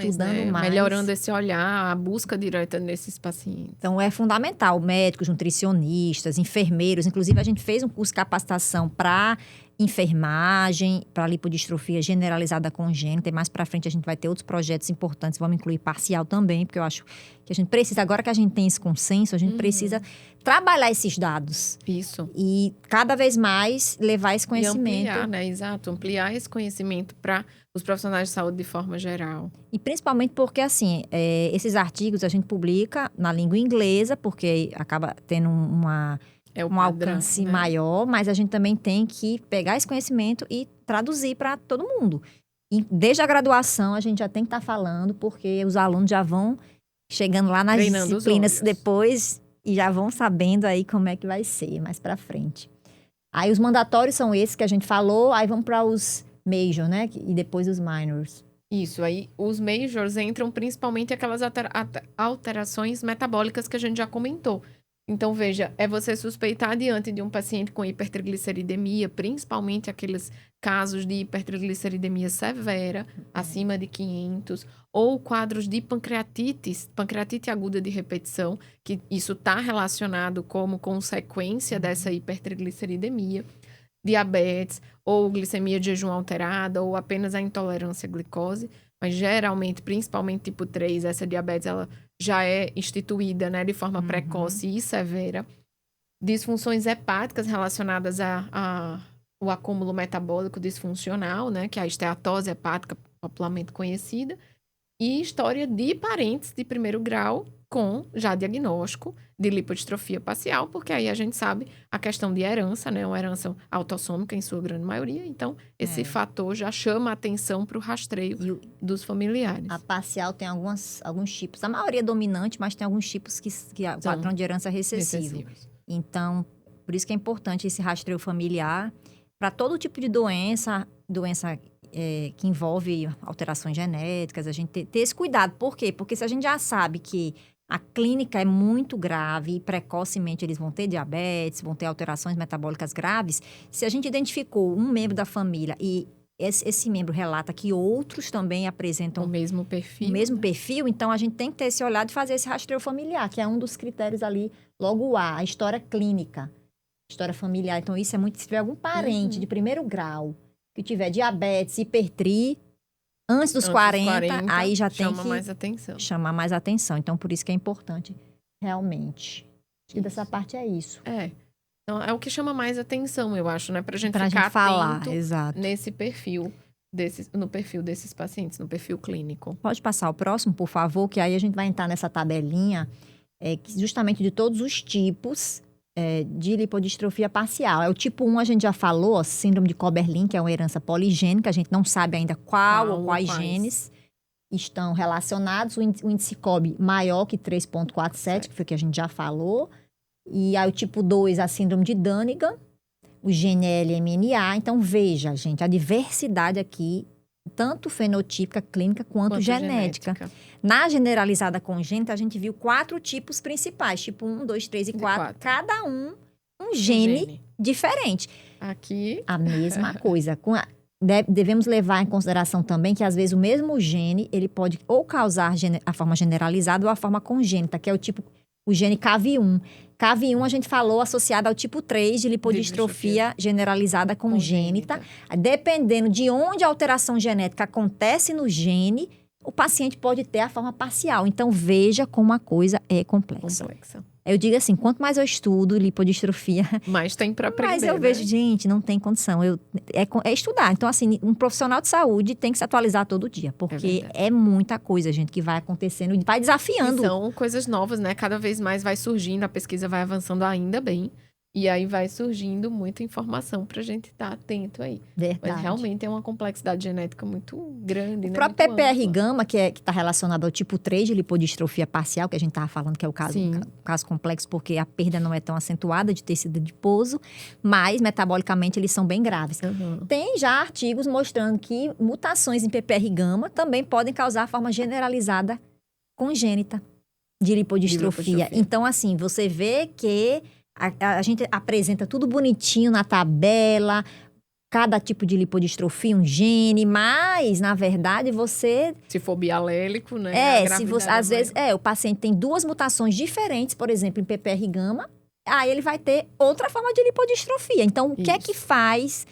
melhorando esse olhar, a busca direta nesses pacientes. Então, é fundamental, médicos, nutricionistas, enfermeiros, inclusive a gente fez um curso de capacitação para enfermagem, para lipodistrofia generalizada congênita, e mais para frente a gente vai ter outros projetos importantes, vamos incluir parcial também, porque eu acho que a gente precisa, agora que a gente tem esse consenso, a gente precisa trabalhar esses dados. Isso. E cada vez mais levar esse conhecimento. E ampliar, né? Exato, ampliar esse conhecimento para os profissionais de saúde de forma geral. E principalmente porque, assim, esses artigos a gente publica na língua inglesa, porque acaba tendo um alcance maior, mas a gente também tem que pegar esse conhecimento e traduzir para todo mundo. E desde a graduação a gente já tem que estar falando, porque os alunos já vão chegando lá nas disciplinas depois e já vão sabendo aí como é que vai ser mais para frente. Aí os mandatórios são esses que a gente falou, aí vamos para os major, né? E depois os minors. Isso, aí os majors entram principalmente aquelas alterações metabólicas que a gente já comentou. Então, veja, é você suspeitar diante de um paciente com hipertrigliceridemia, principalmente aqueles casos de hipertrigliceridemia severa, acima de 500, ou quadros de pancreatite aguda de repetição, que isso está relacionado como consequência dessa hipertrigliceridemia, diabetes, ou glicemia de jejum alterada, ou apenas a intolerância à glicose. Mas geralmente, principalmente tipo 3, essa diabetes ela já é instituída, né, de forma precoce e severa. Disfunções hepáticas relacionadas ao acúmulo metabólico disfuncional, né, que é a esteatose hepática popularmente conhecida. E história de parentes de primeiro grau com já diagnóstico de lipodistrofia parcial, porque aí a gente sabe a questão de herança, né? Uma herança autossômica em sua grande maioria. Então, esse fator já chama a atenção para o rastreio dos familiares. A parcial tem alguns tipos. A maioria é dominante, mas tem alguns tipos que o padrão de herança é recessivo. Então, por isso que é importante esse rastreio familiar para todo tipo de doença que envolve alterações genéticas, a gente ter esse cuidado. Por quê? Porque se a gente já sabe que a clínica é muito grave e precocemente eles vão ter diabetes, vão ter alterações metabólicas graves, se a gente identificou um membro da família e esse membro relata que outros também apresentam o mesmo perfil, então a gente tem que ter esse olhar de fazer esse rastreio familiar, que é um dos critérios ali, logo a história clínica, história familiar. Então isso é muito, se tiver algum parente de primeiro grau que tiver diabetes, hipertri, antes dos 40, aí já tem que chamar mais atenção. Então, por isso que é importante, realmente. Acho que dessa parte é isso. Então, é o que chama mais atenção, eu acho, né? Pra gente ficar atento nesse perfil, no perfil desses pacientes, no perfil clínico. Pode passar o próximo, por favor, que aí a gente vai entrar nessa tabelinha, justamente de todos os tipos de lipodistrofia parcial. O tipo 1, a gente já falou, síndrome de Coberlin, que é uma herança poligênica, a gente não sabe ainda qual ou quais genes estão relacionados. O índice COB maior que 3,47, que foi o que a gente já falou. E aí o tipo 2, a síndrome de Dunnigan, o GNL-MNA. Então, veja, gente, a diversidade aqui, tanto fenotípica, clínica, quanto genética. Na generalizada congênita, a gente viu 4 tipos principais. Tipo 1, 2, 3 e 4. Cada um gene diferente. Aqui... A mesma coisa. Devemos levar em consideração também que, às vezes, o mesmo gene, ele pode ou causar a forma generalizada ou a forma congênita, que é o gene CAV1. CAV1 a gente falou associado ao tipo 3 de lipodistrofia generalizada congênita. Dependendo de onde a alteração genética acontece no gene, o paciente pode ter a forma parcial. Então, veja como a coisa é complexa. Eu digo assim, quanto mais eu estudo lipodistrofia... mais tem para aprender, mas eu vejo, gente, não tem condição. É estudar. Então, assim, um profissional de saúde tem que se atualizar todo dia. Porque é muita coisa, gente, que vai acontecendo e vai desafiando. E são coisas novas, né? Cada vez mais vai surgindo, a pesquisa vai avançando ainda bem. E aí vai surgindo muita informação para a gente estar atento aí. Verdade. Mas realmente é uma complexidade genética muito grande, O né? próprio Muito PPR ampla. gama, que está relacionado ao tipo 3 de lipodistrofia parcial, que a gente estava falando que é o Sim. caso complexo, porque a perda não é tão acentuada de tecido adiposo, mas metabolicamente eles são bem graves. Uhum. Tem já artigos mostrando que mutações em PPR gama também podem causar forma generalizada congênita de lipodistrofia. Então, assim, você vê que a gente apresenta tudo bonitinho na tabela, cada tipo de lipodistrofia, um gene, mas, na verdade, você... Se for bialélico, né? se você, às vezes, o paciente tem duas mutações diferentes, por exemplo, em PPR gama, aí ele vai ter outra forma de lipodistrofia. Então, o que é que faz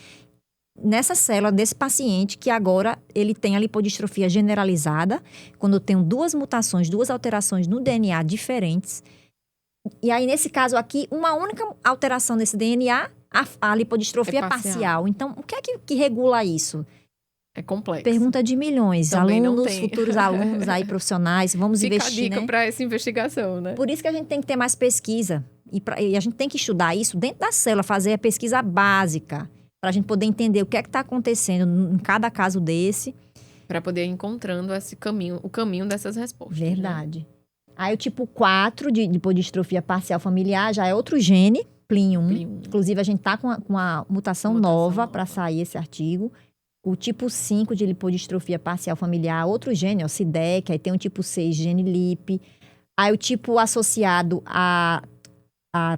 nessa célula desse paciente que agora ele tem a lipodistrofia generalizada, quando eu tenho duas mutações, duas alterações no DNA diferentes, e aí, nesse caso aqui, uma única alteração nesse DNA, a lipodistrofia é parcial. Então, o que é que regula isso? É complexo. Pergunta de milhões. Também alunos, futuros alunos aí, profissionais, vamos investir, Fica a dica para essa investigação, né? Por isso que a gente tem que ter mais pesquisa. E a gente tem que estudar isso dentro da célula, fazer a pesquisa básica, para a gente poder entender o que é que está acontecendo em cada caso desse. Para poder ir encontrando esse caminho, o caminho dessas respostas. Verdade. Né? Aí o tipo 4 de lipodistrofia parcial familiar já é outro gene, PLIN1. Inclusive, a gente está com a mutação nova para sair esse artigo. O tipo 5 de lipodistrofia parcial familiar, outro gene, o SIDEC. Aí tem o tipo 6, gene LIP. Aí o tipo associado a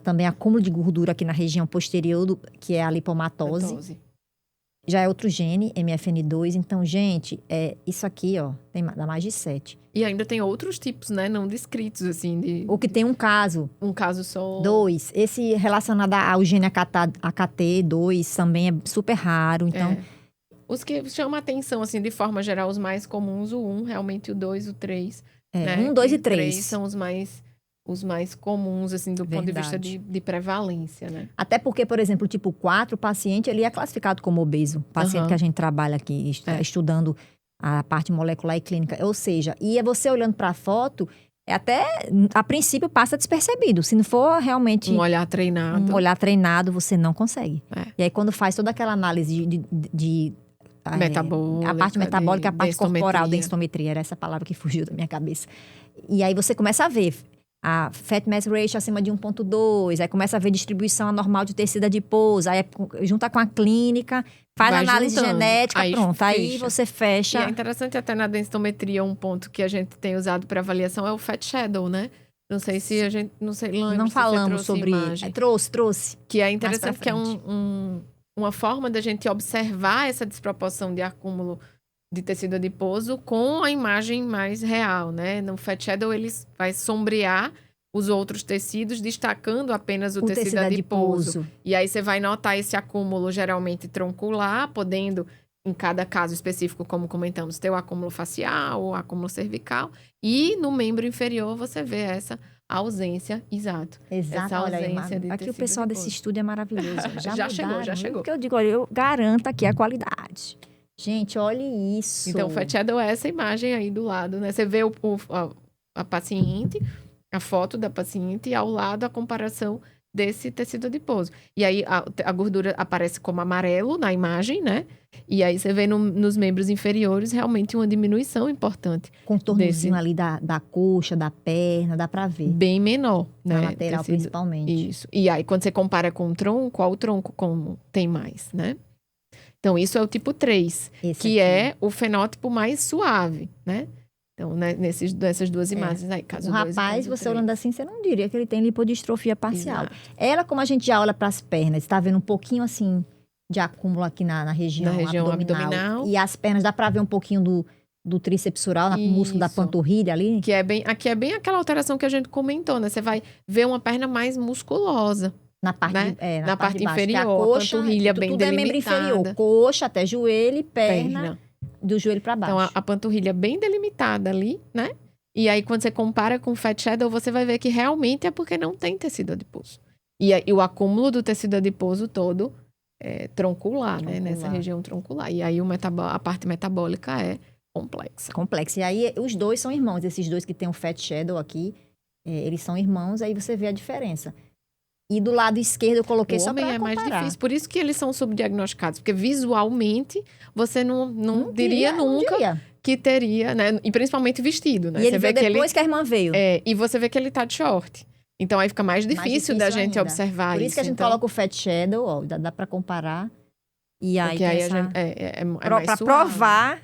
também acúmulo de gordura aqui na região posterior, que é a lipomatose. Já é outro gene, MFN2. Então, gente, isso aqui, ó, dá mais de 7. E ainda tem outros tipos, né? Não descritos, assim, Ou que tem um caso. Um caso só. 2. Esse relacionado ao gene AKT2 também é super raro, então... Os que chamam a atenção, assim, de forma geral, os mais comuns, o 1, realmente o 2, o 3. 1, 2 e 3. São os mais comuns, assim, do ponto de vista de prevalência, né? Até porque, por exemplo, o tipo 4, o paciente, ele é classificado como obeso. O paciente que a gente trabalha aqui, estudando a parte molecular e clínica. Ou seja, você olhando para a foto, até, a princípio, passa despercebido. Se não for realmente... Um olhar treinado. Você não consegue. E aí, quando faz toda aquela análise de metabólica, a parte metabólica, a parte corporal, densitometria, era essa palavra que fugiu da minha cabeça. E aí você começa a ver a fat mass ratio acima de 1,2, aí começa a ver distribuição anormal de tecido adiposo, aí junta com a clínica, faz análise genética, pronto, aí você fecha. E é interessante até na densitometria, um ponto que a gente tem usado para avaliação é o fat shadow, né? Não sei se a gente, não falamos sobre ele. Trouxe. Que é interessante, que é uma forma da gente observar essa desproporção de acúmulo de tecido adiposo com a imagem mais real, né? No fat shadow, ele vai sombrear os outros tecidos, destacando apenas o tecido adiposo. E aí você vai notar esse acúmulo geralmente troncular, podendo, em cada caso específico, como comentamos, ter o acúmulo facial, o acúmulo cervical. E no membro inferior você vê essa ausência, exato. Essa ausência de aqui o pessoal desse estúdio é maravilhoso. Já chegou. Porque eu digo, olha, eu garanto aqui a qualidade. Gente, olhe isso. Então, o fat shadow é essa imagem aí do lado, né? Você vê a paciente, a foto da paciente e ao lado a comparação desse tecido adiposo. E aí a gordura aparece como amarelo na imagem, né? E aí você vê nos membros inferiores realmente uma diminuição importante. Contornozinho ali da coxa, da perna, dá pra ver. Bem menor, né? Na lateral, principalmente. Isso. E aí quando você compara com o tronco, qual o tronco como tem mais, né? Então, isso é o tipo 3, que é o fenótipo mais suave, né? Então, nessas duas imagens aí, caso 2 e rapaz, você olhando assim, você não diria que ele tem lipodistrofia parcial. Exato. Ela, como a gente já olha para as pernas, está vendo um pouquinho assim de acúmulo aqui na região abdominal. E as pernas, dá para ver um pouquinho do tríceps sural, no músculo da panturrilha ali. Aqui é bem aquela alteração que a gente comentou, né? Você vai ver uma perna mais musculosa. Na parte, né? na parte inferior, a coxa, panturrilha bem delimitada. É membro inferior, coxa até joelho e perna. Do joelho para baixo. Então, a panturrilha bem delimitada ali, né? E aí, quando você compara com o fat shadow, você vai ver que realmente é porque não tem tecido adiposo. E o acúmulo do tecido adiposo todo é troncular, né? Nessa região troncular. E aí, a parte metabólica é complexa. E aí, os dois são irmãos. Esses dois que tem o fat shadow aqui, eles são irmãos. Aí você vê a diferença. E do lado esquerdo eu coloquei O só homem para é mais comparar. difícil. Por isso que eles são subdiagnosticados. Porque visualmente, você não diria nunca que teria, né? E principalmente vestido, né? E ele você veio vê depois que a irmã veio. e você vê que ele tá de short. Então, aí fica mais difícil da gente ainda. observar isso. Por isso que a gente então, coloca o fat shadow, ó, dá para comparar. E aí porque tem aí essa... a gente, mais Para suave. provar,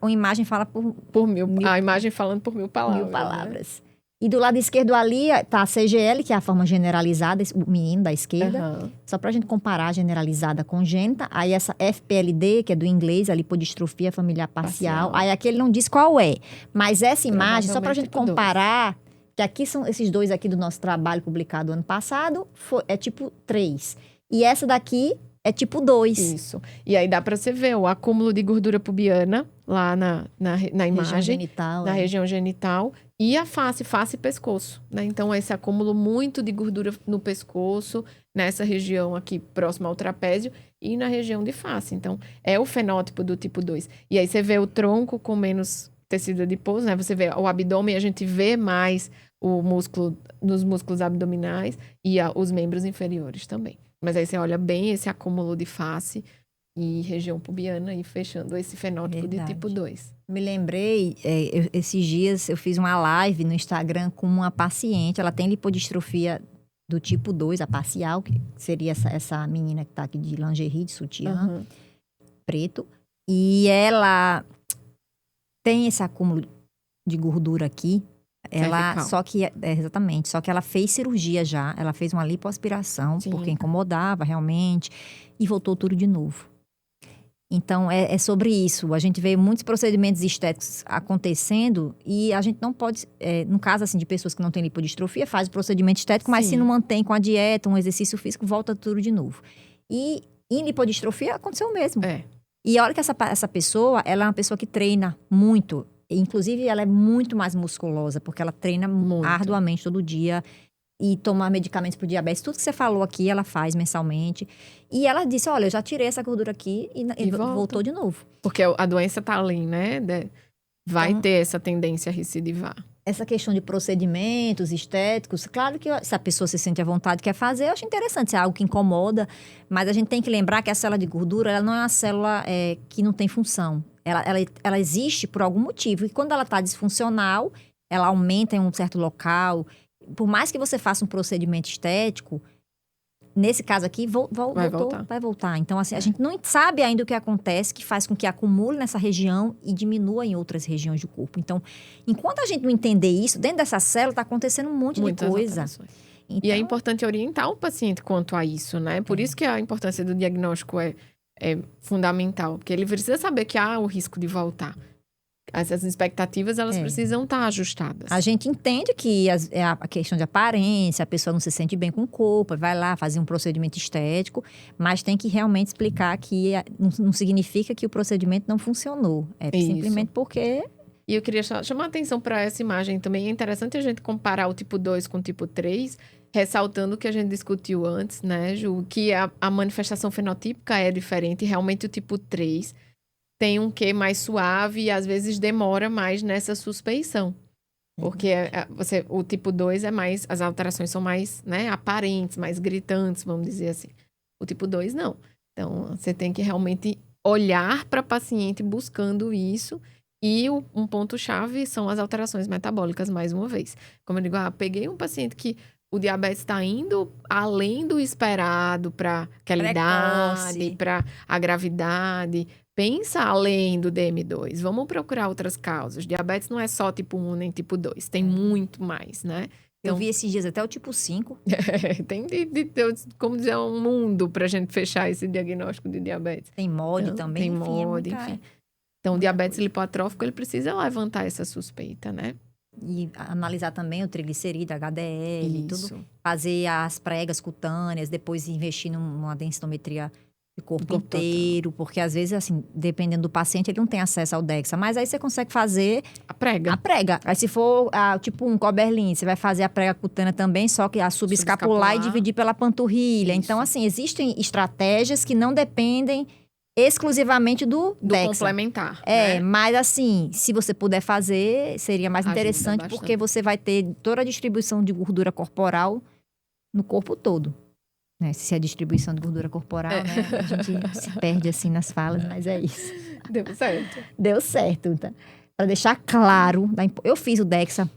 a imagem fala por mil. A imagem falando por 1000 palavras. 1000 palavras. Né? E do lado esquerdo ali tá a CGL, que é a forma generalizada, o menino da esquerda. Só pra gente comparar a generalizada congênita. Aí essa FPLD, que é do inglês, a lipodistrofia familiar parcial. Aí aqui ele não diz qual é. Mas essa imagem, só pra gente tipo comparar, que aqui são esses dois aqui do nosso trabalho publicado ano passado, é tipo 3. E essa daqui é tipo 2. Isso. E aí dá pra você ver o acúmulo de gordura pubiana lá na imagem. Região genital. Na região genital. E a face e pescoço, né? Então, esse acúmulo muito de gordura no pescoço, nessa região aqui próxima ao trapézio e na região de face. Então, é o fenótipo do tipo 2. E aí você vê o tronco com menos tecido adiposo, né? Você vê o abdômen, a gente vê mais o músculo nos músculos abdominais e os membros inferiores também. Mas aí você olha bem esse acúmulo de face e região pubiana e fechando esse fenótipo de tipo 2. Me lembrei, esses dias eu fiz uma live no Instagram com uma paciente, ela tem lipodistrofia do tipo 2, a parcial, que seria essa menina que tá aqui de lingerie, de sutiã, preto. E ela tem esse acúmulo de gordura aqui. Ela, só que, exatamente, só que ela fez cirurgia já, ela fez uma lipoaspiração, porque incomodava realmente, e voltou tudo de novo. Então, é sobre isso. A gente vê muitos procedimentos estéticos acontecendo e a gente não pode, no caso assim de pessoas que não têm lipodistrofia, faz o procedimento estético, mas se não mantém com a dieta, um exercício físico, volta tudo de novo. E em lipodistrofia aconteceu o mesmo. E olha que essa pessoa, ela é uma pessoa que treina muito. Inclusive, ela é muito mais musculosa, porque ela treina arduamente todo dia. E toma medicamentos para o diabetes. Tudo que você falou aqui, ela faz mensalmente. E ela disse, olha, eu já tirei essa gordura aqui e voltou de novo. Porque a doença tá ali, né? Vai ter essa tendência a recidivar. Essa questão de procedimentos estéticos, claro que se a pessoa se sente à vontade e quer fazer, eu acho interessante, se é algo que incomoda. Mas a gente tem que lembrar que a célula de gordura, ela não é uma célula que não tem função. Ela existe por algum motivo. E quando ela está disfuncional, ela aumenta em um certo local. Por mais que você faça um procedimento estético, nesse caso aqui, vai voltar. Então, assim, a gente não sabe ainda o que acontece, que faz com que acumule nessa região e diminua em outras regiões do corpo. Então, enquanto a gente não entender isso, dentro dessa célula está acontecendo um monte de coisa. Então, e é importante orientar o paciente quanto a isso, né? Por isso que a importância do diagnóstico é fundamental. Porque ele precisa saber que há o risco de voltar. Essas expectativas, elas precisam estar ajustadas. A gente entende que a questão de aparência, a pessoa não se sente bem com o corpo, vai lá fazer um procedimento estético, mas tem que realmente explicar que não significa que o procedimento não funcionou. Simplesmente porque... E eu queria chamar a atenção para essa imagem também. É interessante a gente comparar o tipo 2 com o tipo 3, ressaltando o que a gente discutiu antes, né, Ju? Que a manifestação fenotípica é diferente. Realmente o tipo 3... tem um quê mais suave e às vezes demora mais nessa suspeição. Porque o tipo 2 é mais, as alterações são mais, né, aparentes, mais gritantes, vamos dizer assim. O tipo 2 não. Então, você tem que realmente olhar para o paciente buscando isso. E um ponto-chave são as alterações metabólicas, mais uma vez. Como eu digo, peguei um paciente que o diabetes está indo além do esperado para aquela idade, para a gravidade. Pensa além do DM2. Vamos procurar outras causas. Diabetes não é só tipo 1 nem tipo 2. Tem muito mais, né? Então, eu vi esses dias até o tipo 5. Tem, como dizer, um mundo pra gente fechar esse diagnóstico de diabetes. Tem MOD também. Tem MOD, enfim. Então, o diabetes lipotrófico, ele precisa levantar essa suspeita, né? E analisar também o triglicerídeo, HDL, tudo. Fazer as pregas cutâneas, depois investir numa densitometria de corpo inteiro, porque às vezes, assim, dependendo do paciente, ele não tem acesso ao DEXA, mas aí você consegue fazer a prega. Aí se for, tipo um Coberlin, você vai fazer a prega cutânea também, só que a subescapular e dividir pela panturrilha. Isso. Então, assim, existem estratégias que não dependem exclusivamente do DEXA. Complementar. Mas assim, se você puder fazer, seria mais interessante, porque você vai ter toda a distribuição de gordura corporal no corpo todo. Né? Se é distribuição de gordura corporal, né? A gente se perde assim nas falas, mas é isso. Deu certo. Deu certo. Tá? Para deixar claro, eu fiz o DEXA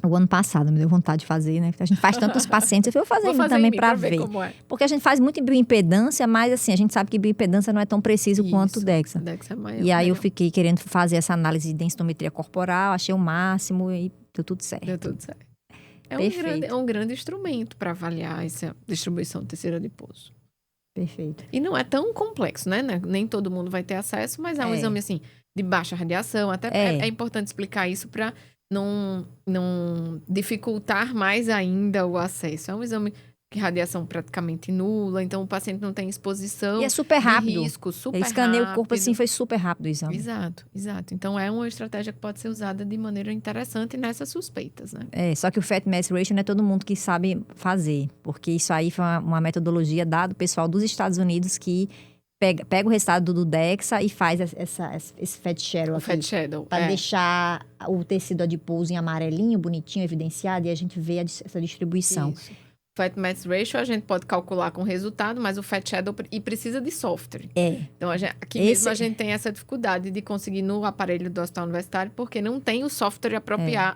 o ano passado, me deu vontade de fazer, né? A gente faz tantos pacientes, eu vou fazer também para ver. Como é. Porque a gente faz muito bioimpedância, mas assim, a gente sabe que bioimpedância não é tão preciso quanto o DEXA. O DEXA é maior, e aí eu fiquei querendo fazer essa análise de densitometria corporal, achei o máximo e deu tudo certo. Deu tudo certo. Perfeito. É um grande instrumento para avaliar essa distribuição de tecido adiposo. Perfeito. E não é tão complexo, né? Nem todo mundo vai ter acesso, mas é um exame, assim, de baixa radiação. Até é importante explicar isso para não dificultar mais ainda o acesso. É um exame de radiação praticamente nula, então o paciente não tem exposição. E é super rápido. Risco, super Ele escaneia rápido. o corpo assim, foi super rápido o exame. Exato. Então é uma estratégia que pode ser usada de maneira interessante nessas suspeitas, né? Só que o Fat Mass Ratio não é todo mundo que sabe fazer, porque isso aí foi uma metodologia dada do pessoal dos Estados Unidos que pega o resultado do DEXA e faz esse Fat Shadow aqui. O Fat Shadow, para deixar o tecido adiposo em amarelinho, bonitinho, evidenciado, e a gente vê essa distribuição. Isso. Fat Mass Ratio a gente pode calcular com resultado, mas o Fat Shadow precisa de software. Então, aqui mesmo a gente tem essa dificuldade de conseguir no aparelho do Hospital Universitário, porque não tem o software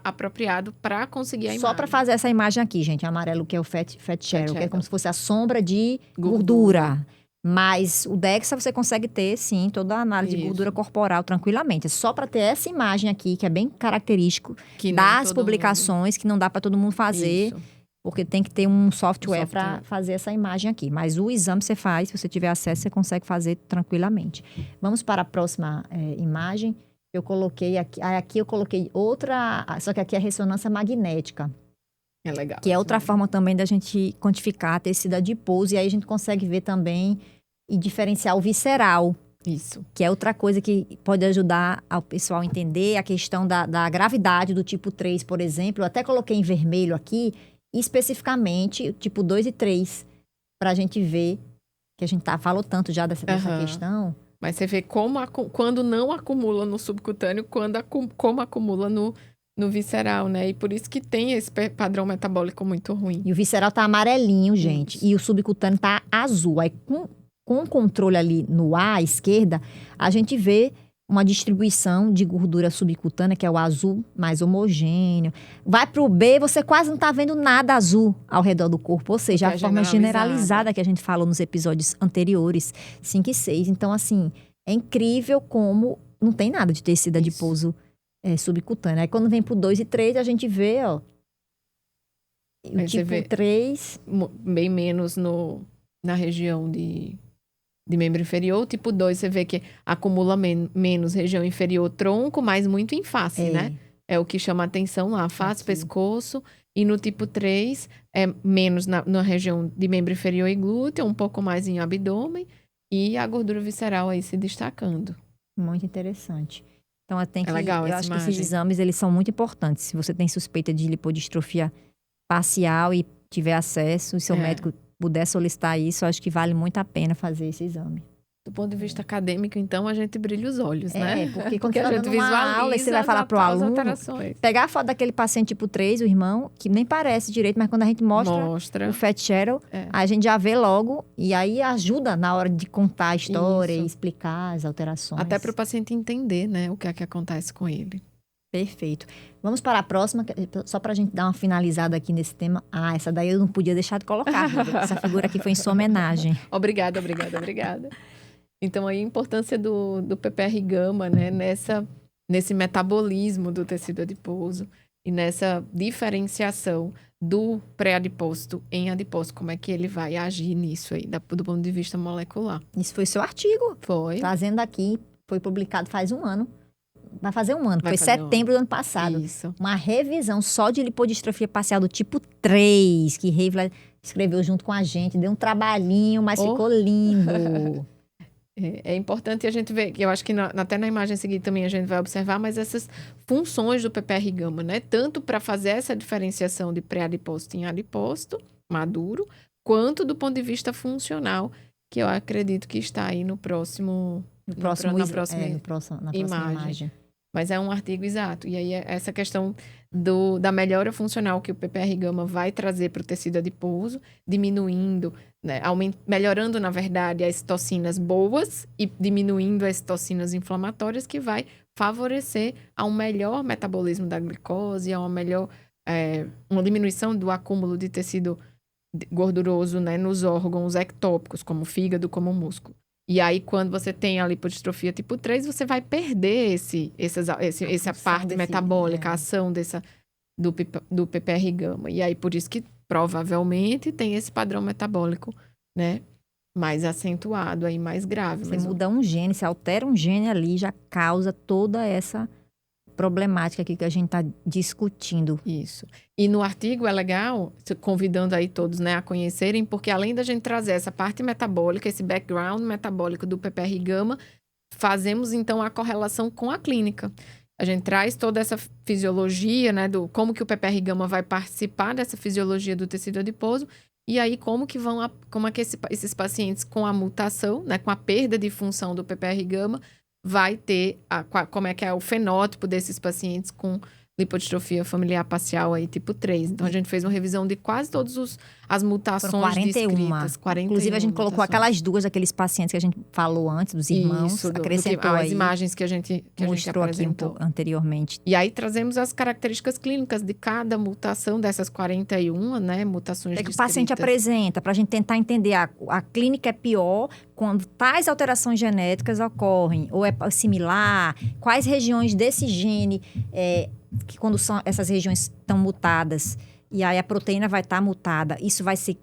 apropriado para conseguir a imagem. Só para fazer essa imagem aqui, gente, amarelo, que é o Fat Shadow, que é como se fosse a sombra de gordura. Mas o DEXA você consegue ter, sim, toda a análise de gordura corporal tranquilamente. É só para ter essa imagem aqui, que é bem característico das publicações, que não dá para todo mundo fazer. Isso. Porque tem que ter um software para fazer essa imagem aqui. Mas o exame você faz, se você tiver acesso, você consegue fazer tranquilamente. Vamos para a próxima imagem. Eu coloquei aqui. Aqui eu coloquei outra, só que aqui é a ressonância magnética. É legal. Que é outra forma também da gente quantificar a tecido adiposo. E aí a gente consegue ver também e diferenciar o visceral. Isso. Que é outra coisa que pode ajudar ao pessoal a entender a questão da gravidade do tipo 3, por exemplo. Eu até coloquei em vermelho aqui, especificamente, tipo 2 e 3, para a gente ver, que a gente falou tanto já dessa questão. Mas você vê quando não acumula no subcutâneo, como acumula no visceral, né? E por isso que tem esse padrão metabólico muito ruim. E o visceral tá amarelinho, gente, e o subcutâneo tá azul. Aí com o controle ali no A, à esquerda, a gente vê uma distribuição de gordura subcutânea, que é o azul mais homogêneo. Vai pro B, você quase não tá vendo nada azul ao redor do corpo. Ou seja, a forma generalizada que a gente falou nos episódios anteriores, 5 e 6. Então, assim, é incrível como não tem nada de tecido adiposo subcutâneo. Aí, quando vem pro 2 e 3, a gente vê, ó, o tipo 3... Bem menos na região de membro inferior. O tipo 2, você vê que acumula menos região inferior, tronco, mas muito em face, né? É o que chama a atenção lá, face, pescoço. E no tipo 3, é menos na região de membro inferior e glúteo, um pouco mais em abdômen. E a gordura visceral aí se destacando. Muito interessante. Então, legal eu acho que esses exames, eles são muito importantes. Se você tem suspeita de lipodistrofia parcial e tiver acesso, e seu médico puder solicitar isso, eu acho que vale muito a pena fazer esse exame. Do ponto de vista acadêmico, então, a gente brilha os olhos, né? Porque quando você a gente visualiza aula, e você vai falar pro aluno, pegar a foto daquele paciente tipo 3, o irmão, que nem parece direito, mas quando a gente mostra o Fat Shadow, a gente já vê logo, e aí ajuda na hora de contar a história e explicar as alterações. Até para o paciente entender, né, o que é que acontece com ele. Perfeito. Vamos para a próxima, só para a gente dar uma finalizada aqui nesse tema. Essa daí eu não podia deixar de colocar. Essa figura aqui foi em sua homenagem. Obrigada. Então, aí a importância do PPR gama, né, nesse metabolismo do tecido adiposo e nessa diferenciação do pré-adipócito em adipócito. Como é que ele vai agir nisso aí, do ponto de vista molecular. Isso foi seu artigo. Foi. Trazendo aqui, foi publicado faz um ano. Vai fazer um ano, foi setembro do ano passado. Isso. Uma revisão só de lipodistrofia parcial do tipo 3, que Reivla escreveu junto com a gente. Deu um trabalhinho, mas ficou lindo. É importante a gente ver, que eu acho que até na imagem seguinte também a gente vai observar, mas essas funções do PPR gama, né? Tanto para fazer essa diferenciação de pré-adipócito em adipócito, maduro, quanto do ponto de vista funcional, que eu acredito que está aí na próxima imagem. Mas é um artigo exato. E aí, essa questão da melhora funcional que o PPR-gama vai trazer para o tecido adiposo, diminuindo, né, melhorando, na verdade, as citocinas boas e diminuindo as citocinas inflamatórias, que vai favorecer a um melhor metabolismo da glicose, a uma diminuição do acúmulo de tecido gorduroso, né, nos órgãos ectópicos, como o fígado, como o músculo. E aí, quando você tem a lipodistrofia tipo 3, você vai perder essa parte metabólica, a ação do PPR-gama. E aí, por isso que, provavelmente, tem esse padrão metabólico, né, mais acentuado, aí, mais grave. Você muda um gene, você altera um gene ali, já causa toda essa problemática aqui que a gente está discutindo. Isso. E no artigo é legal, convidando aí todos, né, a conhecerem, porque além da gente trazer essa parte metabólica, esse background metabólico do PPR-gama, fazemos então a correlação com a clínica. A gente traz toda essa fisiologia, né, do como que o PPR-gama vai participar dessa fisiologia do tecido adiposo, e aí como é que esses pacientes com a mutação, né, com a perda de função do PPR-gama, vai ter como é que é o fenótipo desses pacientes com lipodistrofia familiar parcial aí, tipo 3. Então, a gente fez uma revisão de quase todas as mutações 41. descritas. 41 Inclusive, a gente colocou aquelas duas, aqueles pacientes que a gente falou antes, dos irmãos. Isso, acrescentou as aí. imagens que a gente Mostrou apresentou aqui anteriormente. E aí, trazemos as características clínicas de cada mutação dessas 41, né, mutações descritas. O paciente apresenta, para a gente tentar entender, a clínica é pior quando tais alterações genéticas ocorrem, ou é similar, quais regiões desse gene, que quando essas regiões estão mutadas, e aí a proteína vai estar mutada, isso vai ser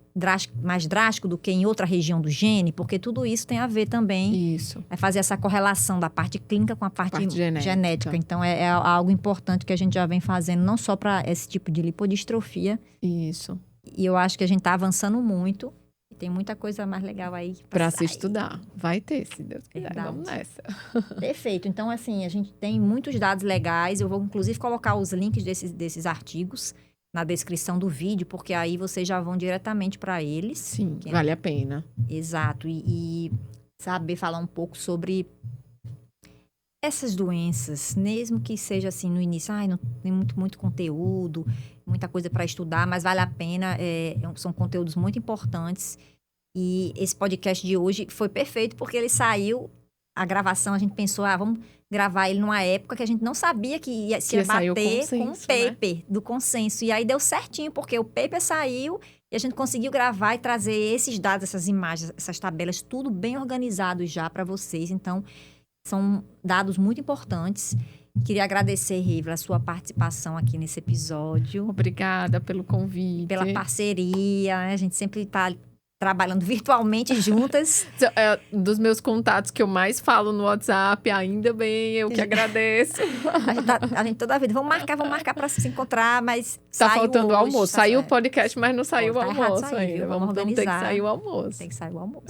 mais drástico do que em outra região do gene, porque tudo isso tem a ver também. Isso. É fazer essa correlação da parte clínica com a parte genética. Então, é algo importante que a gente já vem fazendo, não só para esse tipo de lipodistrofia. Isso. E eu acho que a gente está avançando muito. E tem muita coisa mais legal aí para se estudar. Vai ter, se Deus quiser. Verdade. Vamos nessa. Perfeito. Então, assim, a gente tem muitos dados legais. Eu vou, inclusive, colocar os links desses artigos na descrição do vídeo, porque aí vocês já vão diretamente para eles. Sim, vale a pena. Exato. E saber falar um pouco sobre essas doenças, mesmo que seja assim no início, não tem muito conteúdo, muita coisa para estudar, mas vale a pena, são conteúdos muito importantes. E esse podcast de hoje foi perfeito, porque ele saiu, a gravação, a gente pensou, vamos gravar ele numa época que a gente não sabia que ia bater com o paper, né? Do consenso. E aí deu certinho, porque o paper saiu e a gente conseguiu gravar e trazer esses dados, essas imagens, essas tabelas, tudo bem organizado já para vocês. Então, são dados muito importantes. Queria agradecer, Rívila, a sua participação aqui nesse episódio. Obrigada pelo convite. Pela parceria, né? A gente sempre está trabalhando virtualmente juntas. Dos meus contatos que eu mais falo no WhatsApp, ainda bem, eu que agradeço. A gente toda a vida, vamos marcar para se encontrar, mas tá faltando o almoço. Saiu o podcast, mas não saiu o almoço ainda. Vamos ter que sair o almoço. Tem que sair o almoço.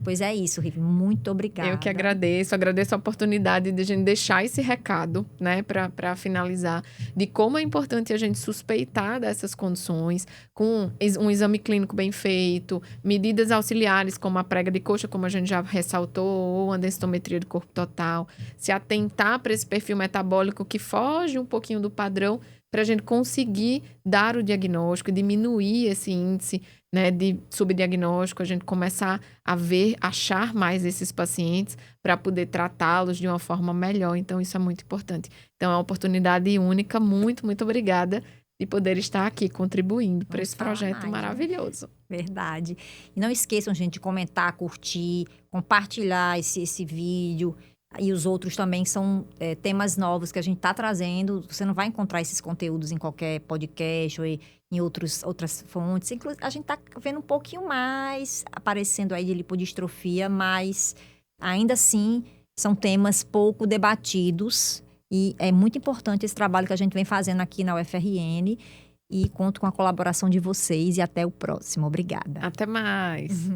Pois é isso, Rivi. Muito obrigada. Eu que agradeço a oportunidade de a gente deixar esse recado, né, para finalizar, de como é importante a gente suspeitar dessas condições, com um exame clínico bem feito, medidas auxiliares, como a prega de coxa, como a gente já ressaltou, ou a densitometria do corpo total, se atentar para esse perfil metabólico que foge um pouquinho do padrão, para a gente conseguir dar o diagnóstico, diminuir esse índice, né, de subdiagnóstico, a gente começar a achar mais esses pacientes para poder tratá-los de uma forma melhor. Então, isso é muito importante. Então, é uma oportunidade única. Muito, muito obrigada de poder estar aqui contribuindo para esse projeto maravilhoso. Verdade. E não esqueçam, gente, de comentar, curtir, compartilhar esse vídeo. E os outros também são temas novos que a gente está trazendo. Você não vai encontrar esses conteúdos em qualquer podcast ou em outras fontes. Inclusive, a gente está vendo um pouquinho mais aparecendo aí de lipodistrofia, mas ainda assim são temas pouco debatidos. E é muito importante esse trabalho que a gente vem fazendo aqui na UFRN. E conto com a colaboração de vocês. E até o próximo. Obrigada. Até mais.